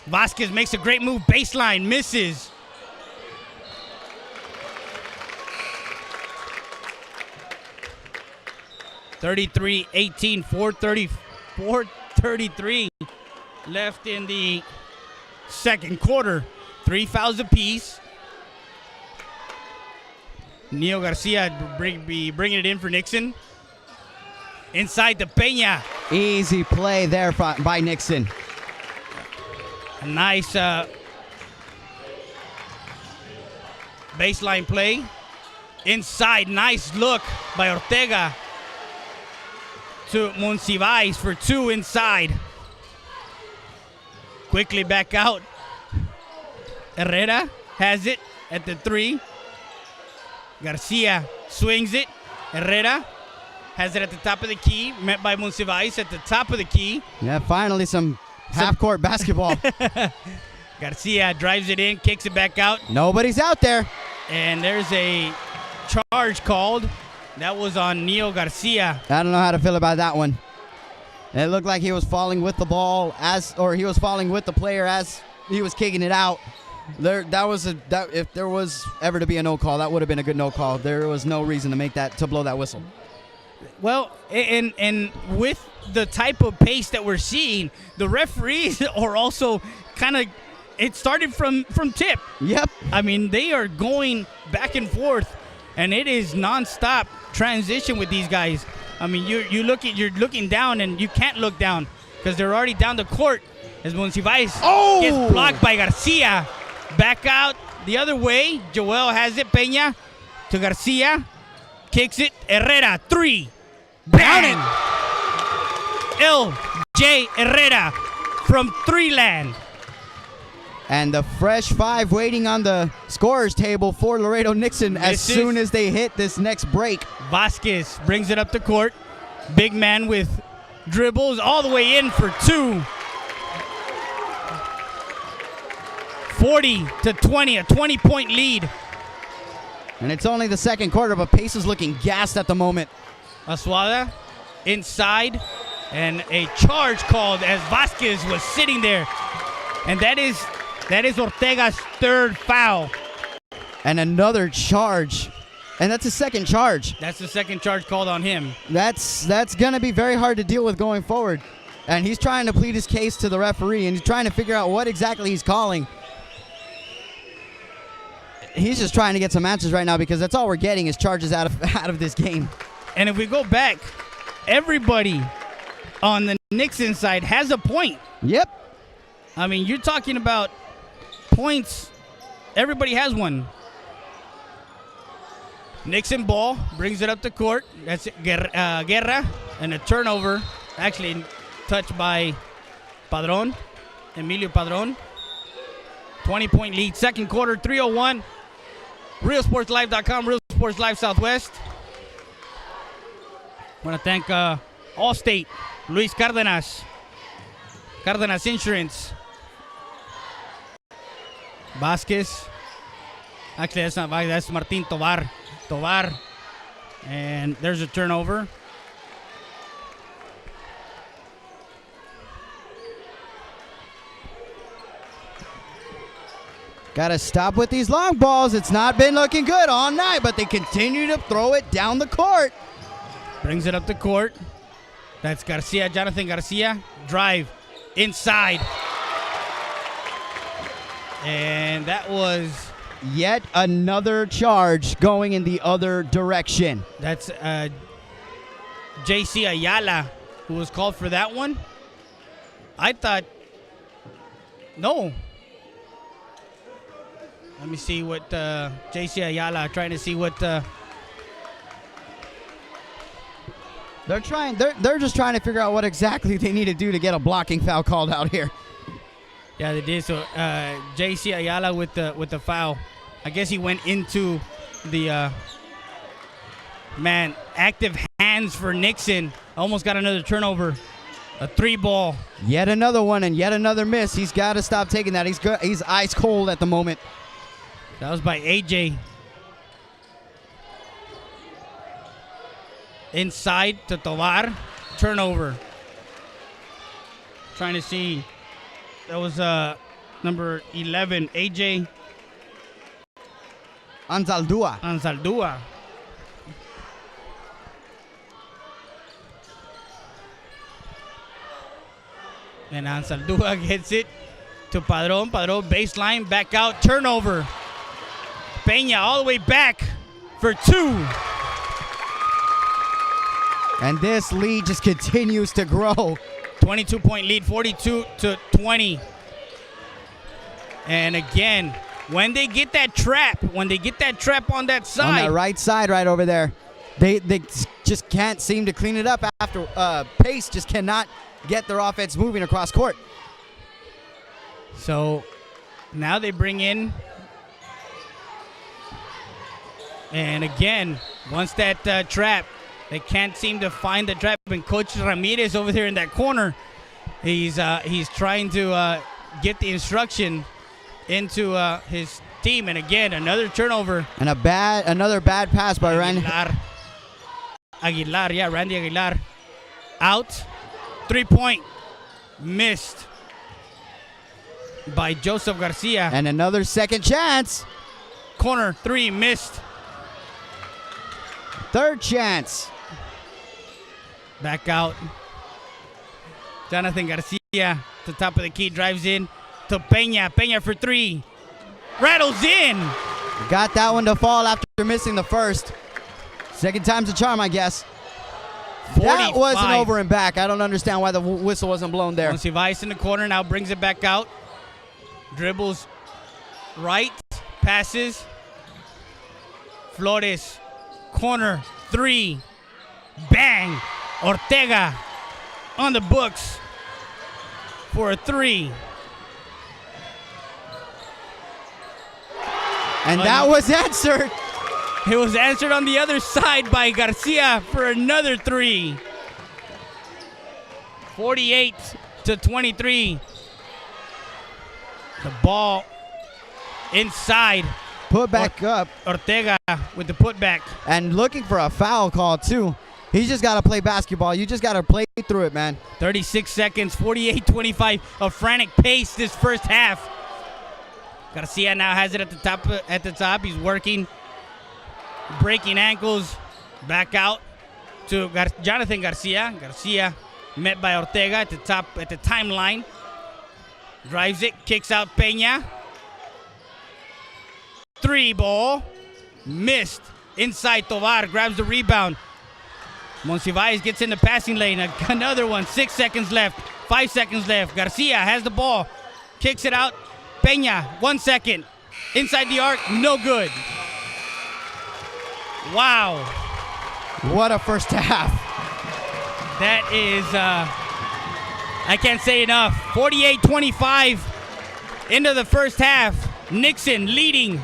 Vasquez makes a great move. Baseline. Misses. (33-18), 4:33 left in the second quarter. 3 fouls apiece. Neil Garcia be bringing it in for Nixon. Inside to Peña. Easy play there by Nixon. A nice baseline play. Inside, nice look by Ortega to Monsiváis for 2 inside. Quickly back out. Herrera has it at the 3. Garcia swings it. Herrera has it at the top of the key. Met by Monsiváis at the top of the key. Yeah, finally some half-court basketball. Garcia drives it in, kicks it back out. Nobody's out there. And there's a charge called. That was on Neil Garcia. I don't know how to feel about that one. It looked like he was falling with the ball or he was falling with the player as he was kicking it out. If there was ever to be a no call, that would have been a good no call. There was no reason to blow that whistle. Well, and with the type of pace that we're seeing, the referees are also kind of. It started from tip. Yep. I mean, they are going back and forth, and it is nonstop transition with these guys. I mean, you're looking down, and you can't look down because they're already down the court. As Monsiváis gets blocked by Garcia. Back out the other way. Joel has it. Peña to Garcia. Kicks it. Herrera, 3. Browning. L.J. Herrera from 3-land. And the fresh 5 waiting on the scorer's table for Laredo Nixon as soon as they hit this next break. Vasquez brings it up the court. Big man with dribbles all the way in for 2. 40-20, a 20-point lead. And it's only the second quarter, but pace is looking gassed at the moment. Asuada inside, and a charge called as Vasquez was sitting there. And that is Ortega's 3rd foul. And another charge. And that's his 2nd charge. That's the 2nd charge called on him. That's going to be very hard to deal with going forward. And he's trying to plead his case to the referee, and he's trying to figure out what exactly he's calling. He's just trying to get some answers right now because that's all we're getting is charges out of this game. And if we go back, everybody on the Nixon side has a point. Yep. I mean, you're talking about points. Everybody has one. Nixon ball, brings it up the court. That's Guerra, and a turnover. Actually touched by Padron. Emilio Padron. 20-point lead. Second quarter, 3:01. RealSportsLive.com, Real Sports Live Southwest. I want to thank Allstate, Luis Cardenas, Cardenas Insurance, Vasquez. Actually, that's not Vasquez, that's Martin Tovar. Tovar. And there's a turnover. Got to stop with these long balls. It's not been looking good all night, but they continue to throw it down the court. Brings it up the court. That's Garcia, Jonathan Garcia. Drive inside. And that was... Yet another charge going in the other direction. That's J.C. Ayala who was called for that one. I thought... No. Let me see what J.C. Ayala, trying to see what... They're just trying to figure out what exactly they need to do to get a blocking foul called out here. Yeah, they did. So J.C. Ayala with the foul. I guess he went into the active hands for Nixon. Almost got another turnover. A 3-ball. Yet another one and yet another miss. He's got to stop taking that. He's ice cold at the moment. That was by AJ. Inside to Tovar. Turnover. Trying to see. That was number 11, AJ Anzaldúa. And Anzaldúa gets it to Padron. Padron baseline, back out, turnover. Peña all the way back for 2. And this lead just continues to grow. 22-point lead, 42-20. And again, when they get that trap on that side. On that right side right over there. They just can't seem to clean it up after Pace just cannot get their offense moving across court. So now they bring in, and again, once that trap, they can't seem to find the trap. And Coach Ramirez over there in that corner, he's trying to get the instruction into his team. And again, another turnover. And another bad pass by Randy Aguilar. Out. 3-point. Missed by Joseph Garcia. And another second chance. Corner 3 missed. Third chance. Back out. Jonathan Garcia, the top of the key, drives in to Peña. Peña for 3. Rattles in. Got that one to fall after missing the first. Second time's a charm, I guess. 45. That wasn't over and back. I don't understand why the whistle wasn't blown there. Monsiváis in the corner, now brings it back out. Dribbles right, passes. Flores, corner 3. Bang! Ortega on the books for a 3. And that was answered. It was answered on the other side by Garcia for another 3. 48-23. The ball inside. Put back up. Ortega with the putback. And looking for a foul call, too. He's just got to play basketball. You just got to play through it, man. 36 seconds, 48-25. A frantic pace this first half. Garcia now has it at the top. He's working. Breaking ankles. Back out to Jonathan Garcia. Garcia met by Ortega at the timeline. Drives it, kicks out Peña. 3-ball. Missed. Inside Tovar, grabs the rebound. Monsiváis gets in the passing lane. Another one. 6 seconds left. 5 seconds left. Garcia has the ball. Kicks it out. Peña, 1 second. Inside the arc, no good. Wow. What a first half. That is I can't say enough. 48-25 into the first half. Nixon leading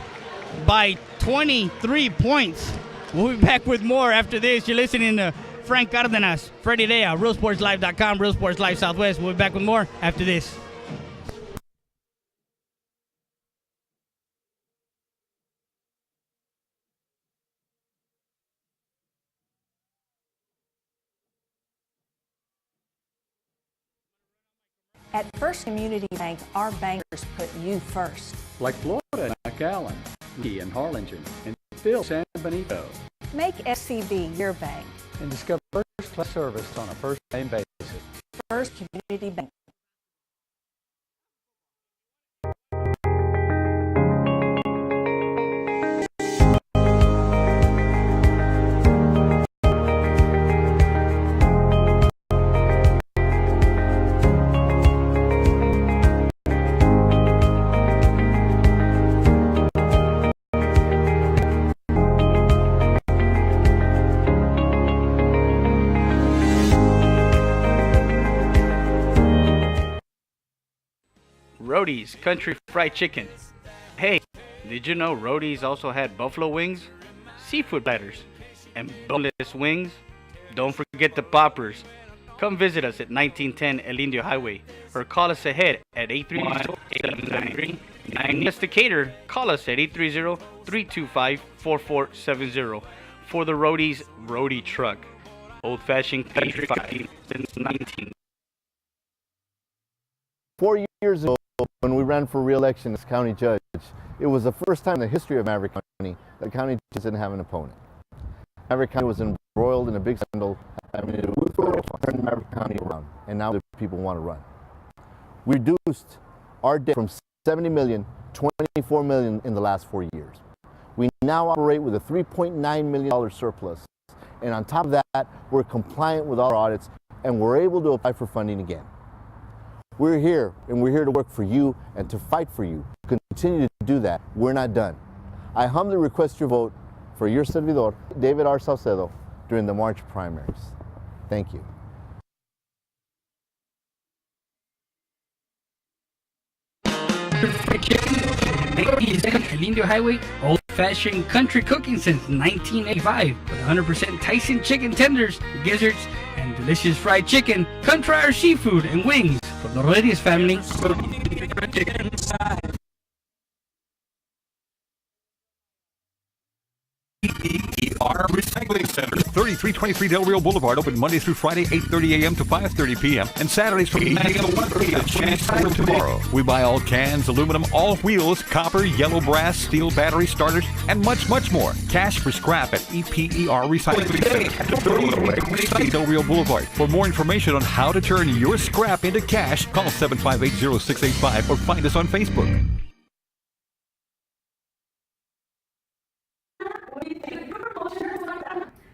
by 23 points. We'll be back with more after this. You're listening to Frank Cardenas, Freddie Lea, RealSportsLive.com, Real Sports Live Southwest. We'll be back with more after this. At First Community Bank, our bankers put you first. Like Florida and McAllen, Lee and Harlingen, and Phil San Benito. Make FCB your bank. And discover first-class service on a first-name basis. First Community Bank. Rody's Country Fried Chicken. Hey, did you know Rody's also had buffalo wings, seafood platters, and boneless wings? Don't forget the poppers. Come visit us at 1910 El Indio Highway or call us ahead at 830-793-9. Just to cater, call us at 830-325-4470 for the Rody's Rody Truck. Old-fashioned country fried since 19. 4 years ago, when we ran for re-election as county judge, it was the first time in the history of Maverick County that county judge didn't have an opponent. Maverick County was embroiled in a big scandal, having to turn Maverick County around, and now the people want to run. We reduced our debt from 70 million to 24 million in the last 4 years. We now operate with a $3.9 million surplus, and on top of that, we're compliant with all our audits, and we're able to apply for funding again. We're here, and we're here to work for you and to fight for you. Continue to do that. We're not done. I humbly request your vote for your servidor, David R. Saucedo, during the March primaries. Thank you. El Indio Highway, old-fashioned country cooking since 1985 with 100% Tyson chicken tenders, gizzards, and delicious fried chicken. Come try our seafood and wings from the Rodriguez family. Our Recycling Center, 3323 Del Rio Boulevard, open Monday through Friday, 8:30 a.m. to 5:30 p.m. and Saturdays from 9 a.m. to 1:30 p.m. Chance for tomorrow. We buy all cans, aluminum, all wheels, copper, yellow brass, steel battery starters, and much, much more. Cash for scrap at EPER Recycling Center, Del Rio Boulevard. For more information on how to turn your scrap into cash, call 758-0685 or find us on Facebook.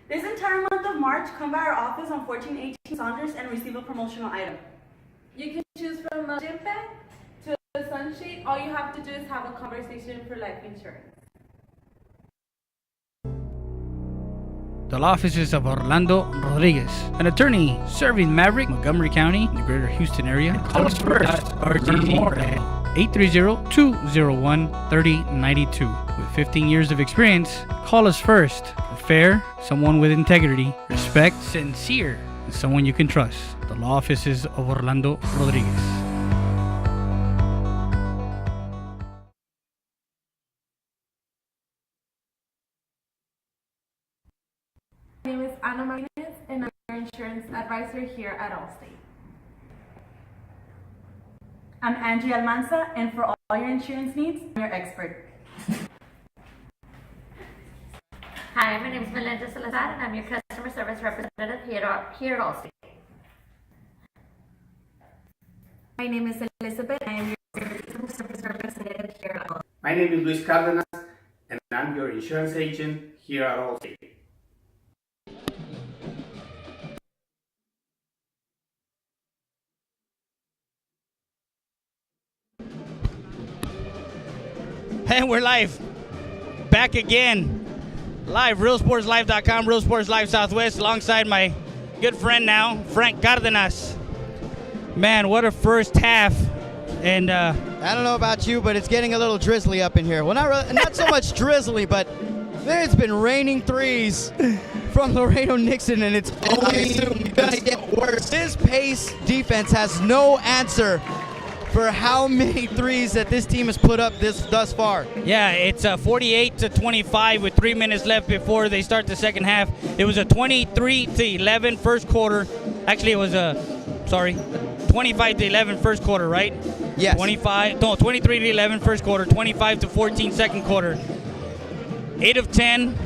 This entire month of March, come by our office on 1418 Saunders and receive a promotional item. You can choose from a gym bag to a sunshade. All you have to do is have a conversation for life insurance. The law offices of Orlando Rodriguez, an attorney serving Maverick, Montgomery County, the greater Houston area. Call us first or learn more at 830-201-3092. With 15 years of experience, call us first. Fair, someone with integrity, respect, sincere, and someone you can trust. The law offices of Orlando Rodriguez. My name is Ana Martinez, and I'm your insurance advisor here at Allstate. I'm Angie Almanza, and for all your insurance needs, I'm your expert. Hi, my name is Melinda Salazar, and I'm your customer service representative here at Allstate. My name is Elizabeth, and I am your customer service representative here at Allstate. My name is Luis Cardenas, and I'm your insurance agent here at Allstate. And we're live. Back again. Live, RealSportsLive.com, Real Sports Live Southwest, alongside my good friend now, Frank Cardenas. Man, what a first half. And I don't know about you, but it's getting a little drizzly up in here. Well, not so much drizzly, but it's been raining threes from Laredo Nixon, and it's only going to get worse. This Pace defense has no answer for how many threes that this team has put up thus far. Yeah, it's 48-25 with 3 minutes left before they start the second half. It was a 23-11 first quarter. Actually, it was 25-11 first quarter, right? Yes. 23-11 first quarter, 25-14 second quarter. 8 of 10.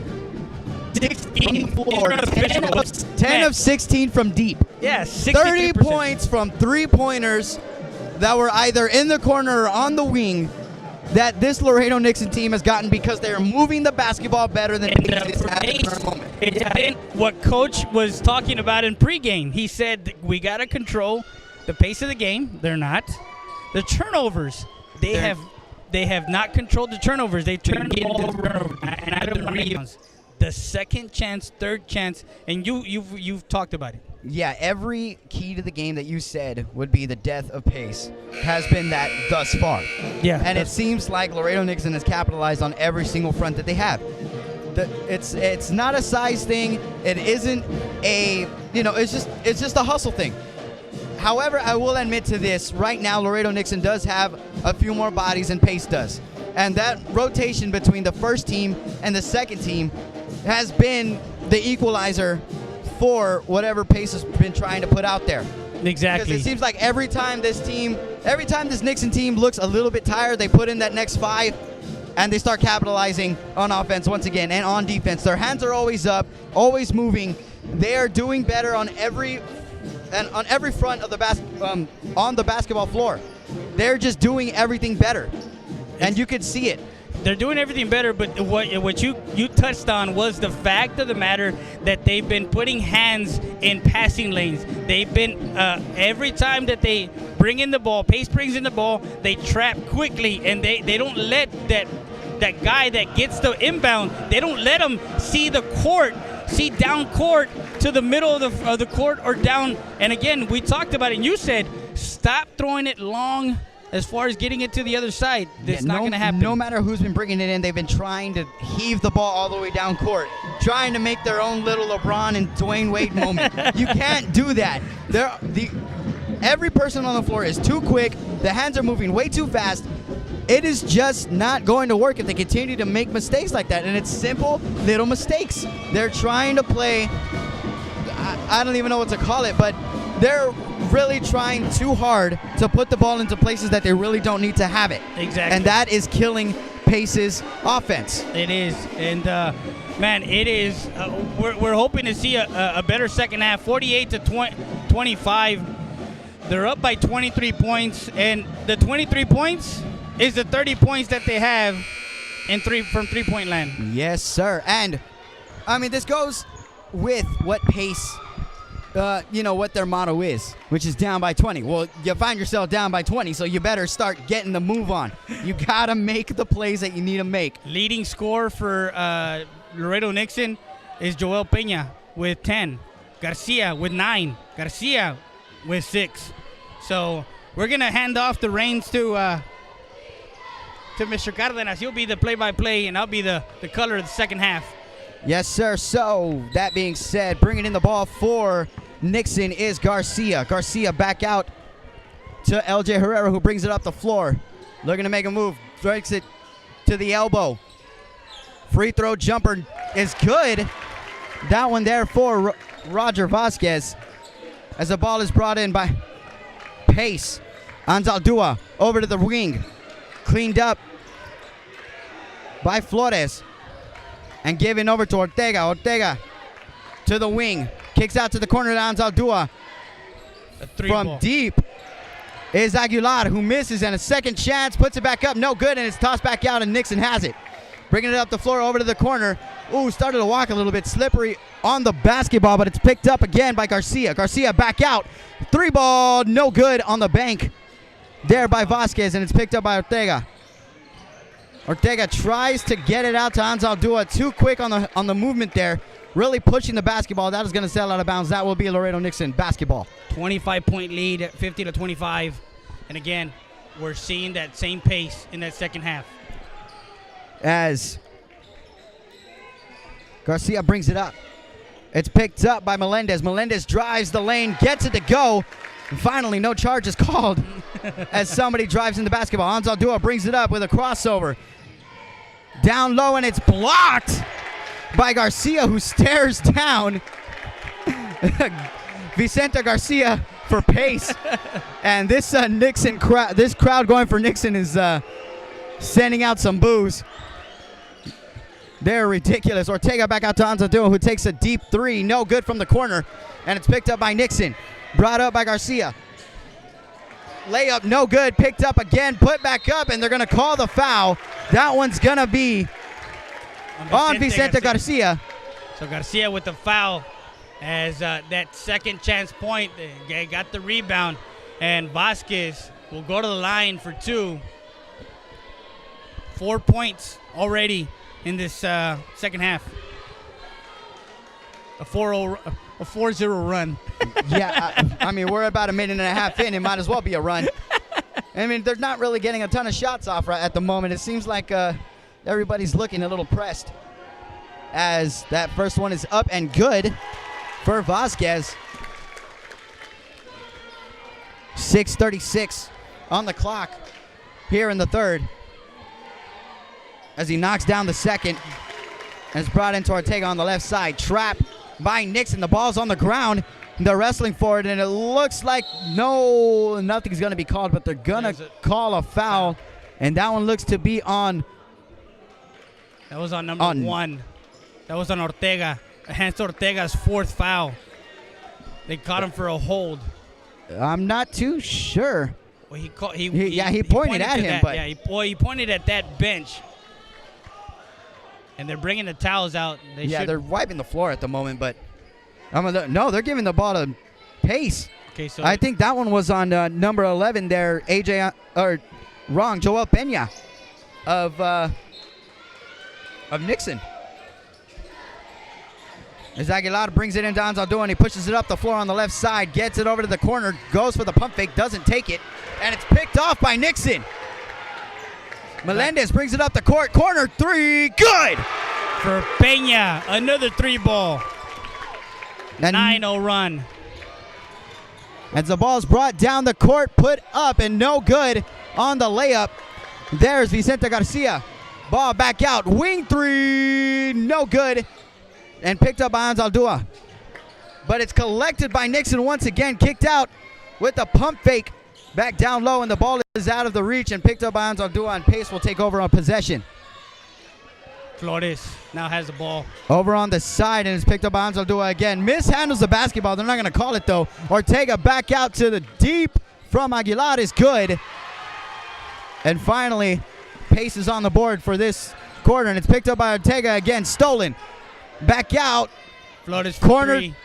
16 10 of 16 from deep. Yeah, 63%. 30 points from three-pointers that were either in the corner or on the wing that this Laredo Nixon team has gotten because they're moving the basketball better than It's been what Coach was talking about in pregame. He said we got to control the pace of the game. They're not. The turnovers, they have not controlled the turnovers. They turned the ball over, and I don't rebounds. The second chance, third chance, and you've talked about it. Yeah, every key to the game that you said would be the death of pace has been that thus far. Yeah. And it seems like Laredo Nixon has capitalized on every single front that they have. It's not a size thing. It isn't a, it's just a hustle thing. However, I will admit to this, right now Laredo Nixon does have a few more bodies than Pace does. And that rotation between the first team and the second team has been the equalizer for whatever Pace has been trying to put out there. Exactly. Because it seems like every time this Nixon team looks a little bit tired, they put in that next 5 and they start capitalizing on offense once again and on defense. Their hands are always up, always moving. They are doing better on every front of the on the basketball floor. They're just doing everything better. And you could see it. They're doing everything better, but what you touched on was the fact of the matter that they've been putting hands in passing lanes. They've been every time that they bring in the ball, Pace brings in the ball, they trap quickly, and they don't let that guy that gets the inbound, they don't let him see the court, see down court to the middle of the court or down. And again, we talked about it, and you said stop throwing it long. As far as getting it to the other side, that's not going to happen. No matter who's been bringing it in, they've been trying to heave the ball all the way down court, trying to make their own little LeBron and Dwayne Wade moment. You can't do that. Every person on the floor is too quick. The hands are moving way too fast. It is just not going to work if they continue to make mistakes like that. And it's simple little mistakes. They're trying to play, I don't even know what to call it, but they're really trying too hard to put the ball into places that they really don't need to have it. Exactly. And that is killing Pace's offense. It is. And, man, it is. We're hoping to see a better second half, 48-25. They're up by 23 points. And the 23 points is the 30 points that they have from three-point land. Yes, sir. And, I mean, this goes with what Pace what their motto is, which is down by 20. Well, you find yourself down by 20, so you better start getting the move on. You got to make the plays that you need to make. Leading scorer for Laredo Nixon is Joel Peña with 10. Garcia with 9. Garcia with 6. So we're going to hand off the reins to Mr. Cárdenas. He'll be the play-by-play, and I'll be the color of the second half. Yes, sir. So that being said, bringing in the ball for Nixon is Garcia. Garcia back out to LJ Herrera, who brings it up the floor. Looking to make a move. Strikes it to the elbow. Free throw jumper is good. That one there for Roger Vasquez. As the ball is brought in by Pace. Anzaldúa over to the wing. Cleaned up by Flores. And given over to Ortega. Ortega to the wing. Kicks out to the corner to Anzaldúa. From deep is Aguilar, who misses, and a second chance. Puts it back up. No good, and it's tossed back out, and Nixon has it. Bringing it up the floor over to the corner. Ooh, started to walk a little bit. Slippery on the basketball, but it's picked up again by Garcia. Garcia back out. 3-ball, no good on the bank there by Vasquez, and it's picked up by Ortega. Ortega tries to get it out to Anzaldúa. Too quick on the movement there. really pushing the basketball. That is going to sail out of bounds. That will be Laredo Nixon basketball. 25-point lead at 50-25. And again, we're seeing that same pace in that second half. As Garcia brings it up. It's picked up by Melendez. Melendez drives the lane, gets it to go. And finally, no charge is called as somebody drives in the basketball. Anzaldúa brings it up with a crossover. Down low, and it's blocked by Garcia, who stares down Vicente Garcia for pace. And this Nixon crowd, this crowd going for Nixon is sending out some boos. They're ridiculous. Ortega back out to Anzaldúa, who takes a deep three. No good from the corner. And it's picked up by Nixon. Brought up by Garcia. Layup, no good. Picked up again, put back up, and they're going to call the foul. That one's going to be on Vicente Garcia. So Garcia with the foul as that second chance point. They got the rebound, and Vasquez will go to the line for two. 4 points already in this second half. A 4-0 run. Yeah, I mean, we're about a minute and a half in. It might as well be a run. I mean, they're not really getting a ton of shots off right at the moment. It seems like everybody's looking a little pressed, as that first one is up and good for Vasquez. 6:36 on the clock here in the third, as he knocks down the second and is brought into Ortega on the left side. Trap by Nixon. The ball's on the ground. They're wrestling for it, and it looks like nothing's going to be called, but they're going to call a foul, and that one looks to be on. That was on number one. That was on Ortega. Against Ortega's fourth foul. They caught him for a hold. I'm not too sure. Well, he pointed at him, but he pointed at that bench. And they're bringing the towels out. They're wiping the floor at the moment, but no, they're giving the ball to Pace. Okay, so I think that one was on number 11 there, Joel Pena of Nixon. As Aguilar brings it in, Anzaldúa, and he pushes it up the floor on the left side, gets it over to the corner, goes for the pump fake, doesn't take it, and it's picked off by Nixon. Melendez brings it up the court. Corner three. Good! For Pena. Another three ball. 9-0 run. As the ball's brought down the court, put up, and no good on the layup. There's Vicente Garcia. Ball back out. Wing three. No good. And picked up by Anzaldúa. But it's collected by Nixon once again. Kicked out with a pump fake. Back down low, and the ball is out of the reach and picked up by Anzaldúa, and Pace will take over on possession. Flores now has the ball. Over on the side, and it's picked up by Anzaldúa again. Mishandles the basketball. They're not going to call it, though. Ortega back out to the deep from Aguilar is good. And finally, Pace is on the board for this quarter, and it's picked up by Ortega again. Stolen. Back out. Flores corner, three.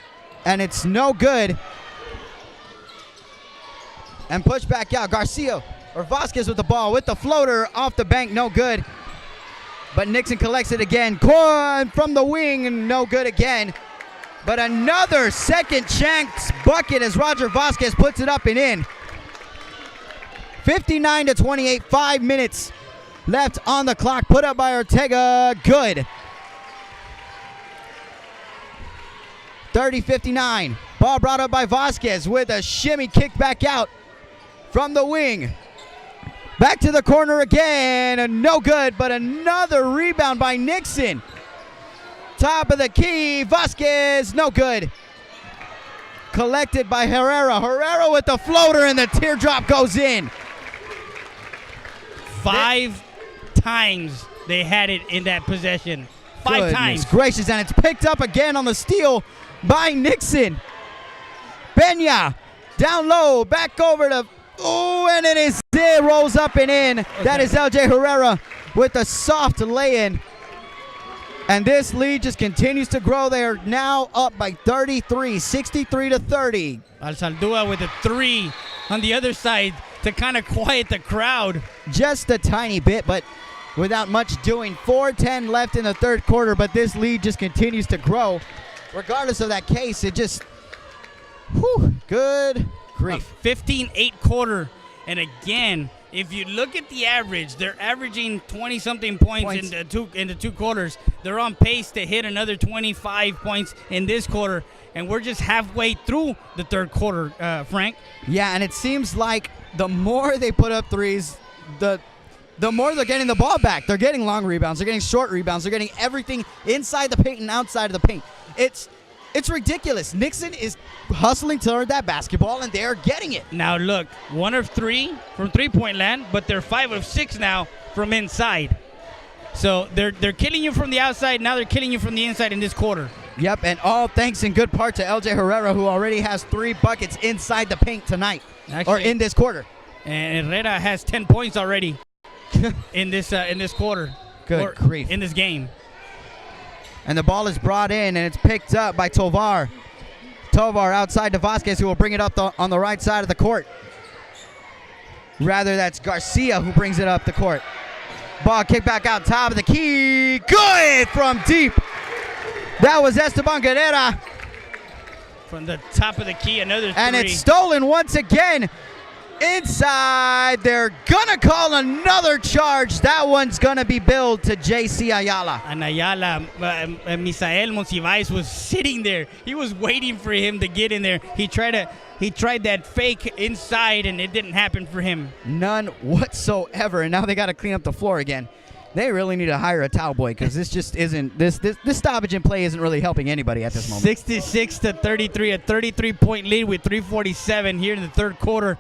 And it's no good. And push back out. Vasquez with the ball with the floater off the bank, no good. But Nixon collects it again. Corn from the wing, and no good again. But another second chance bucket as Roger Vasquez puts it up and in. 59-28, 5 minutes left on the clock. Put up by Ortega, good. 30-59. Ball brought up by Vasquez with a shimmy kick back out from the wing. Back to the corner again, and no good, but another rebound by Nixon. Top of the key, Vasquez, no good. Collected by Herrera. Herrera with the floater, and the teardrop goes in. 5 times they had it in that possession. 5 times. Gracious, and it's picked up again on the steal by Nixon. Pena down low, back over to. Oh, and it is there, rolls up and in. That is LJ Herrera with a soft lay-in. And this lead just continues to grow. They are now up by 33, 63-30. Anzaldúa with a 3 on the other side to kind of quiet the crowd. Just a tiny bit, but without much doing. 4:10 left in the third quarter, but this lead just continues to grow. Regardless of that case, it just, good grief. 15-8 quarter, and again, if you look at the average, they're averaging 20-something points in the two quarters. They're on pace to hit another 25 points in this quarter, and we're just halfway through the third quarter, Frank. Yeah, and it seems like the more they put up threes, the more they're getting the ball back. They're getting long rebounds. They're getting short rebounds. They're getting everything inside the paint and outside of the paint. It's ridiculous. Nixon is hustling toward that basketball, and they're getting it. Now, look, 1 of 3 from three-point land, but they're 5 of 6 now from inside. So they're killing you from the outside. Now they're killing you from the inside in this quarter. Yep, and all thanks in good part to LJ Herrera, who already has 3 buckets inside the paint tonight, or in this quarter. And Herrera has 10 points already in this quarter. Good grief. In this game. And the ball is brought in, and it's picked up by Tovar. Tovar outside to Vasquez, who will bring it up on the right side of the court. Rather, that's Garcia who brings it up the court. Ball kicked back out top of the key. Good from deep. That was Esteban Guerrera. From the top of the key, another 3. And it's stolen once again. Inside, they're gonna call another charge. That one's gonna be billed to JC Ayala. And Ayala, Misael Monsivais was sitting there. He was waiting for him to get in there. He tried that fake inside, and it didn't happen for him. None whatsoever. And now they got to clean up the floor again. They really need to hire a towel boy, because this just isn't this stoppage in play isn't really helping anybody at this moment. 66-33, a 33-point lead with 3:47 here in the third quarter.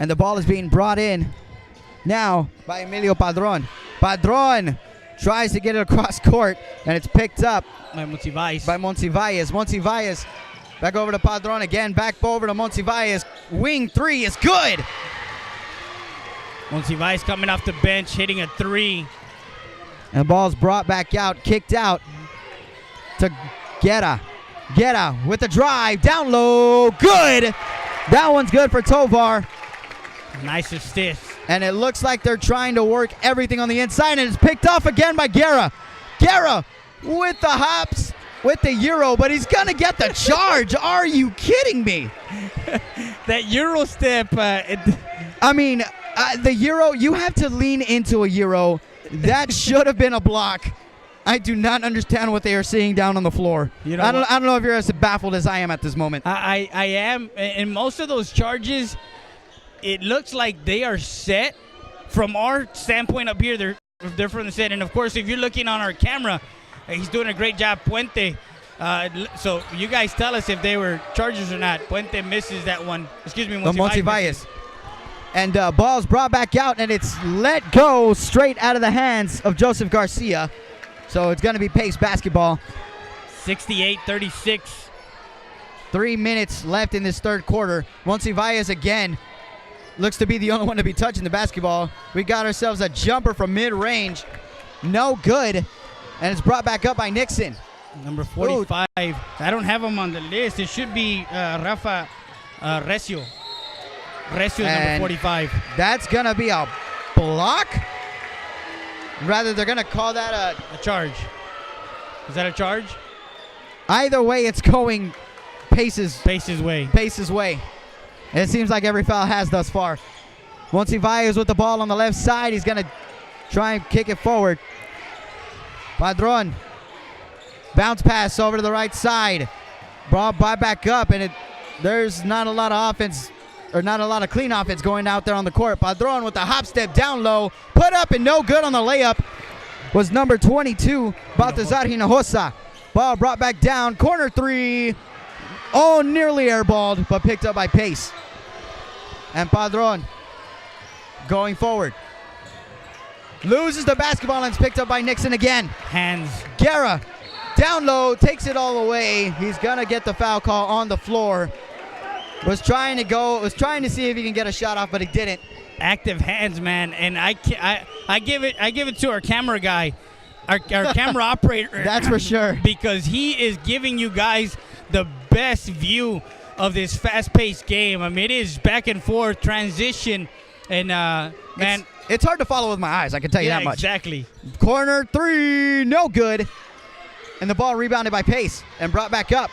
And the ball is being brought in now by Emilio Padron. Padron tries to get it across court, and it's picked up by Monsivais. Monsivais back over to Padron again, back over to Monsivais. Wing 3 is good. Monsivais coming off the bench, hitting a 3. And the ball's brought back out, kicked out to Guerra. Guerra with the drive, down low, good. That one's good for Tovar. Nice assist. And it looks like they're trying to work everything on the inside, and it's picked off again by Guerra. Guerra with the hops, with the Euro, but he's going to get the charge. Are you kidding me? That Euro step. The Euro, you have to lean into a Euro. That should have been a block. I do not understand what they are seeing down on the floor. I don't know if you're as baffled as I am at this moment. I am. And most of those charges, it looks like they are set. From our standpoint up here, they're from the set. And, of course, if you're looking on our camera, he's doing a great job, Puente. So you guys tell us if they were charges or not. Puente misses that one. Excuse me, Monsivais. And ball's brought back out, and it's let go straight out of the hands of Joseph Garcia. So it's going to be pace basketball. 68-36. 3 minutes left in this third quarter. Monsivais again looks to be the only one to be touching the basketball. We got ourselves a jumper from mid-range. No good. And it's brought back up by Nixon. Number 45. Ooh. I don't have him on the list. It should be Rafa Recio. Recio is number 45. That's going to be a block? Rather, they're going to call that a charge. Is that a charge? Either way, it's going Pace's way. Pace's way. And it seems like every foul has thus far. Monsivais with the ball on the left side. He's going to try and kick it forward. Padron. Bounce pass over to the right side. Ball back up, and there's not a lot of offense, or not a lot of clean offense going out there on the court. Padron with the hop step down low. Put up and no good on the layup was number 22, Baltazar Hinojosa. Ball brought back down. Corner 3. Oh, nearly airballed, but picked up by Pace. And Padron going forward. Loses the basketball, and it's picked up by Nixon again. Hands. Guerra down low, takes it all away. He's going to get the foul call on the floor. Was trying to see if he can get a shot off, but he didn't. Active hands, man, and I give it to our camera guy, our camera operator. That's for sure. Because he is giving you guys the best view of this fast-paced game. I mean, it is back and forth, transition, And, man. It's hard to follow with my eyes, I can tell you that much. Exactly. Corner 3, no good. And the ball rebounded by Pace and brought back up.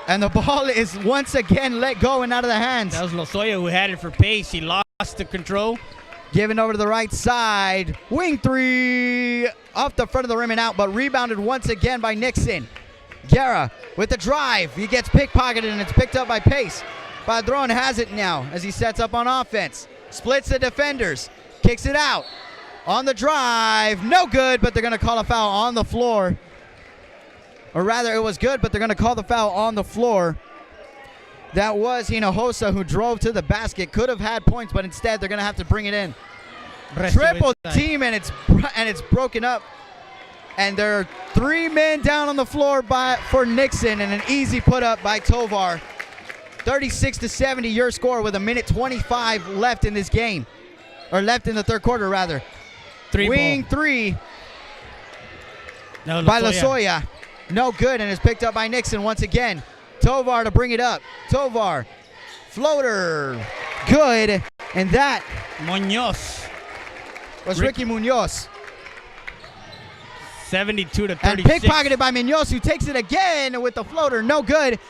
And the ball is once again let go and out of the hands. That was Lozoya who had it for Pace. He lost the control. Given over to the right side. Wing 3 off the front of the rim and out, but rebounded once again by Nixon. Guerra with the drive. He gets pickpocketed and it's picked up by Pace. Padron has it now as he sets up on offense. Splits the defenders. Kicks it out. On the drive. No good, but they're going to call a foul on the floor. Or rather, it was good, but they're going to call the foul on the floor. That was Hinojosa who drove to the basket. Could have had points, but instead they're going to have to bring it in. Triple team, and it's broken up. And there are 3 men down on the floor for Nixon, and an easy put up by Tovar. 36-70 your score with 1:25 left in this game. Or left in the third quarter, rather. Wing 3 by Lozoya. No good, and it's picked up by Nixon once again. Tovar to bring it up. Tovar. Floater. Good. And that Munoz was Ricky Munoz. 72 to 36. And pickpocketed by Munoz, who takes it again with the floater. No good.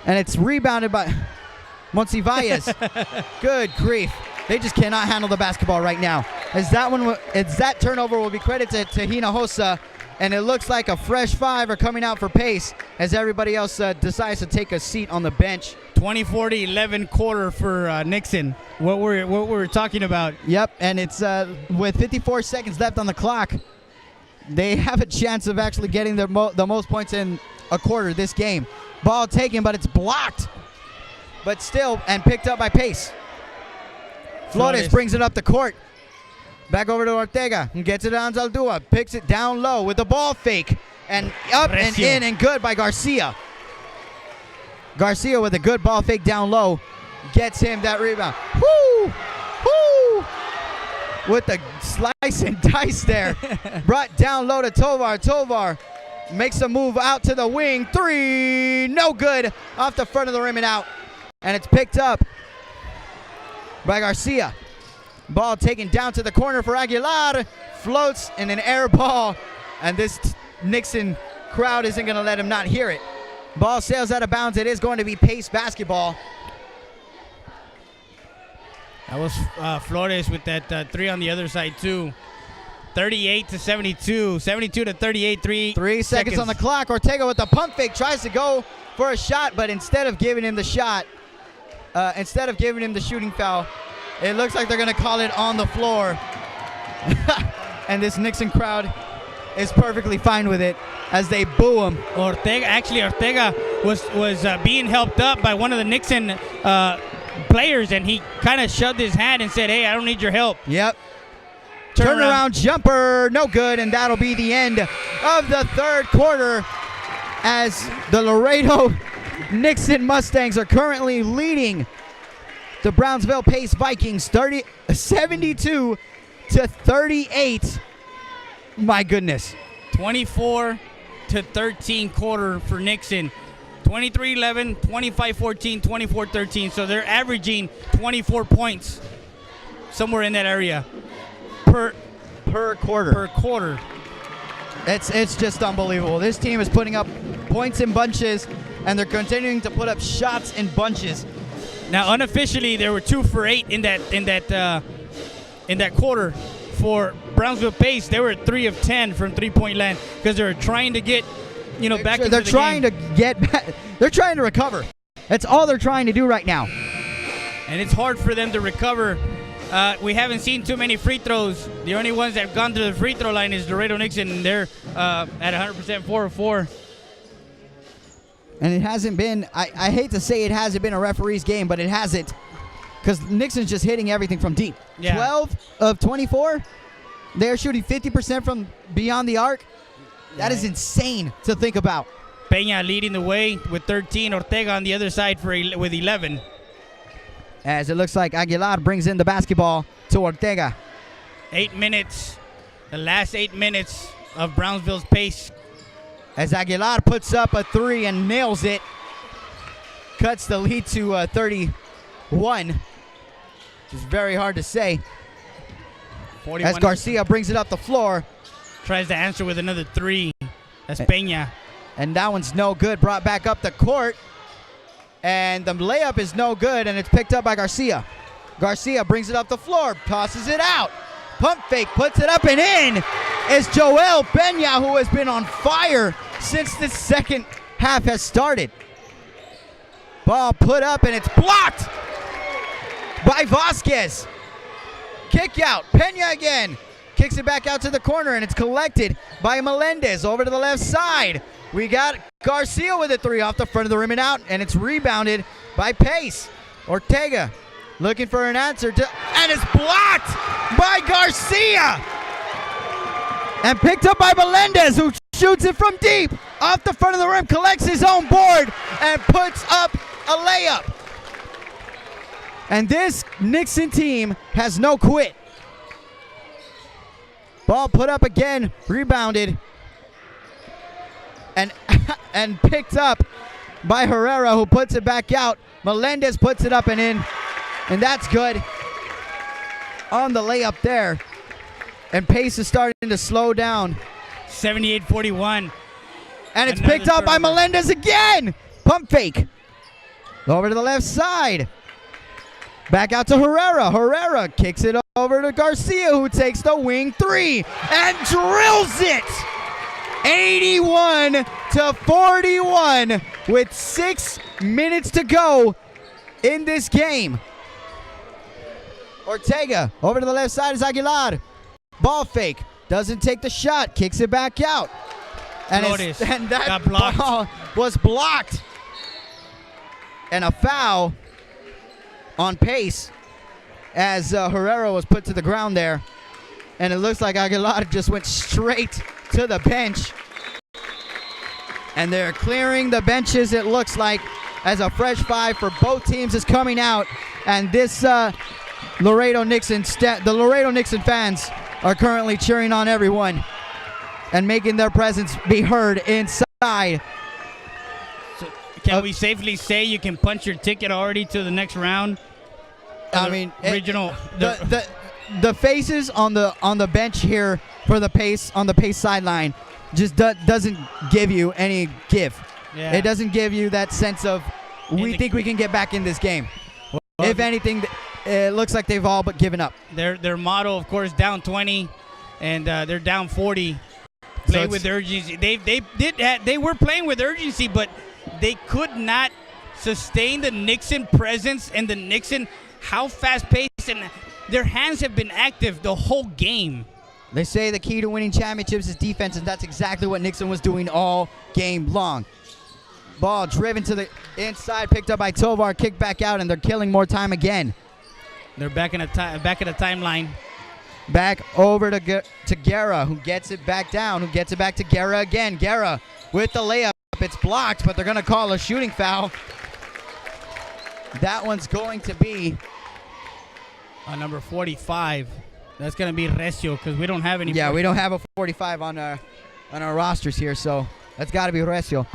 And it's rebounded by Monsivalles. Good grief. They just cannot handle the basketball right now. As that turnover will be credited to Hinojosa. And it looks like a fresh 5 are coming out for Pace as everybody else decides to take a seat on the bench. 24-11 quarter for Nixon. What we're talking about. Yep, and it's with 54 seconds left on the clock. They have a chance of actually getting the most points in a quarter this game. Ball taken, but it's blocked. But still, and picked up by Pace. Flores brings it up the court. Back over to Ortega, and gets it on Zaldúa. Picks it down low with the ball fake. And up and in and good by Garcia. Garcia with a good ball fake down low. Gets him that rebound. Woo! Woo! With the slice and dice there. Brought down low to Tovar. Tovar makes a move out to the wing. 3, no good. Off the front of the rim and out. And it's picked up by Garcia. Ball taken down to the corner for Aguilar. Floats in an air ball. And this Nixon crowd isn't going to let him not hear it. Ball sails out of bounds. It is going to be Pace basketball. That was Flores with that 3 on the other side, too. 38 to 72. 72 to 38. 3 seconds on the clock. Ortega with the pump fake tries to go for a shot, but instead of giving him the shot, instead of giving him the shooting foul, it looks like they're going to call it on the floor. And this Nixon crowd is perfectly fine with it as they boo him. Ortega was being helped up by one of the Nixon players, and he kind of shoved his hand and said, "Hey, I don't need your help." Yep. Turn around jumper, no good, and that'll be the end of the third quarter as the Laredo Nixon Mustangs are currently leading the Brownsville Pace Vikings 72 to 38. My goodness. 24 to 13 quarter for Nixon. 23-11, 25-14, 24-13. So they're averaging 24 points somewhere in that area per quarter. It's just unbelievable. This team is putting up points in bunches, and they're continuing to put up shots in bunches. Now, unofficially, there were 2 for 8 in that quarter for Brownsville Pace. They were 3 of 10 from 3-point land because they were trying to get, back into the game. They're trying to recover. That's all they're trying to do right now. And it's hard for them to recover. We haven't seen too many free throws. The only ones that have gone to the free throw line is Laredo Nixon, and they're at 100% 4 of 4. And it hasn't been, I hate to say it hasn't been a referee's game, but it hasn't. Because Nixon's just hitting everything from deep. Yeah. 12 of 24. They're shooting 50% from beyond the arc. That is insane to think about. Peña leading the way with 13. Ortega on the other side with 11. As it looks like Aguilar brings in the basketball to Ortega. 8 minutes. The last 8 minutes of Brownsville's Pace. As Aguilar puts up a 3 and nails it. cuts the lead to 31, which is very hard to say. 41 as Garcia brings it up the floor. Tries to answer with another three. That's Peña. And that one's no good. Brought back up the court. And the layup is no good, and it's picked up by Garcia. Garcia brings it up the floor, tosses it out. Pump fake, puts it up and in. Is Joel Peña, who has been on fire since the second half has started. Ball put up, and it's blocked by Vasquez. Kick out, Peña again. Kicks it back out to the corner, and it's collected by Melendez over to the left side. We got Garcia with a three off the front of the rim and out, and it's rebounded by Pace. Ortega looking for an answer, and it's blocked by Garcia. And picked up by Melendez, who shoots it from deep off the front of the rim, collects his own board, and puts up a layup. And this Nixon team has no quit. Ball put up again, rebounded, and picked up by Herrera, who puts it back out. Melendez puts it up and in, and that's good on the layup there. And pace is starting to slow down. 78-41. And it's picked up by Melendez again. Pump fake. Over to the left side. Back out to Herrera. Herrera kicks it over to Garcia, who takes the wing three and drills it. 81-41 with 6 minutes to go in this game. Ortega over to the left side is Aguilar. Ball fake. Doesn't take the shot. Kicks it back out. And that ball was blocked. And a foul on Pace as Herrera was put to the ground there. And it looks like Aguilar just went straight to the bench. And they're clearing the benches, it looks like, as a fresh five for both teams is coming out. And this Laredo Nixon fans are currently cheering on everyone and making their presence be heard inside. So can we safely say you can punch your ticket already to the next round? I mean, regional. The faces on the bench here for the Pace on the Pace sideline just doesn't give you any give. Yeah. It doesn't give you that sense of we think we can get back in this game. Well, if anything, it looks like they've all but given up. Their motto, of course, down 20, and they're down 40. Play with urgency. They were playing with urgency, but they could not sustain the Nixon presence and the Nixon how fast-paced, and their hands have been active the whole game. They say the key to winning championships is defense, and that's exactly what Nixon was doing all game long. Ball driven to the inside, picked up by Tovar, kicked back out, and they're killing more time again. They're back at the timeline. Back over to Guerra, who gets it back down, who gets it back to Guerra again. Guerra with the layup. It's blocked, but they're going to call a shooting foul. That one's going to be on number 45. That's going to be Recio because we don't have any. Yeah, we don't have a 45 on our rosters here, so that's got to be Recio.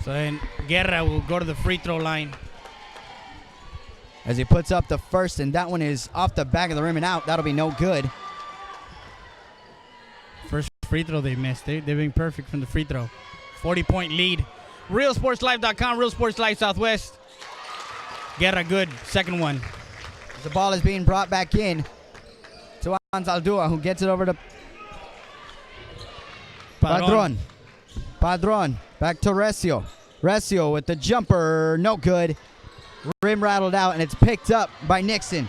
So then Guerra will go to the free throw line. As he puts up the first, and that one is off the back of the rim and out. That'll be no good. First free throw they missed. They've been perfect from the free throw. 40-point lead. RealSportsLive.com, Real Sports Live Southwest. Guerra good. Second one. The ball is being brought back in to Anzaldúa, who gets it over to Padron. Padron back to Recio. Recio with the jumper. No good. Rim rattled out, and it's picked up by Nixon.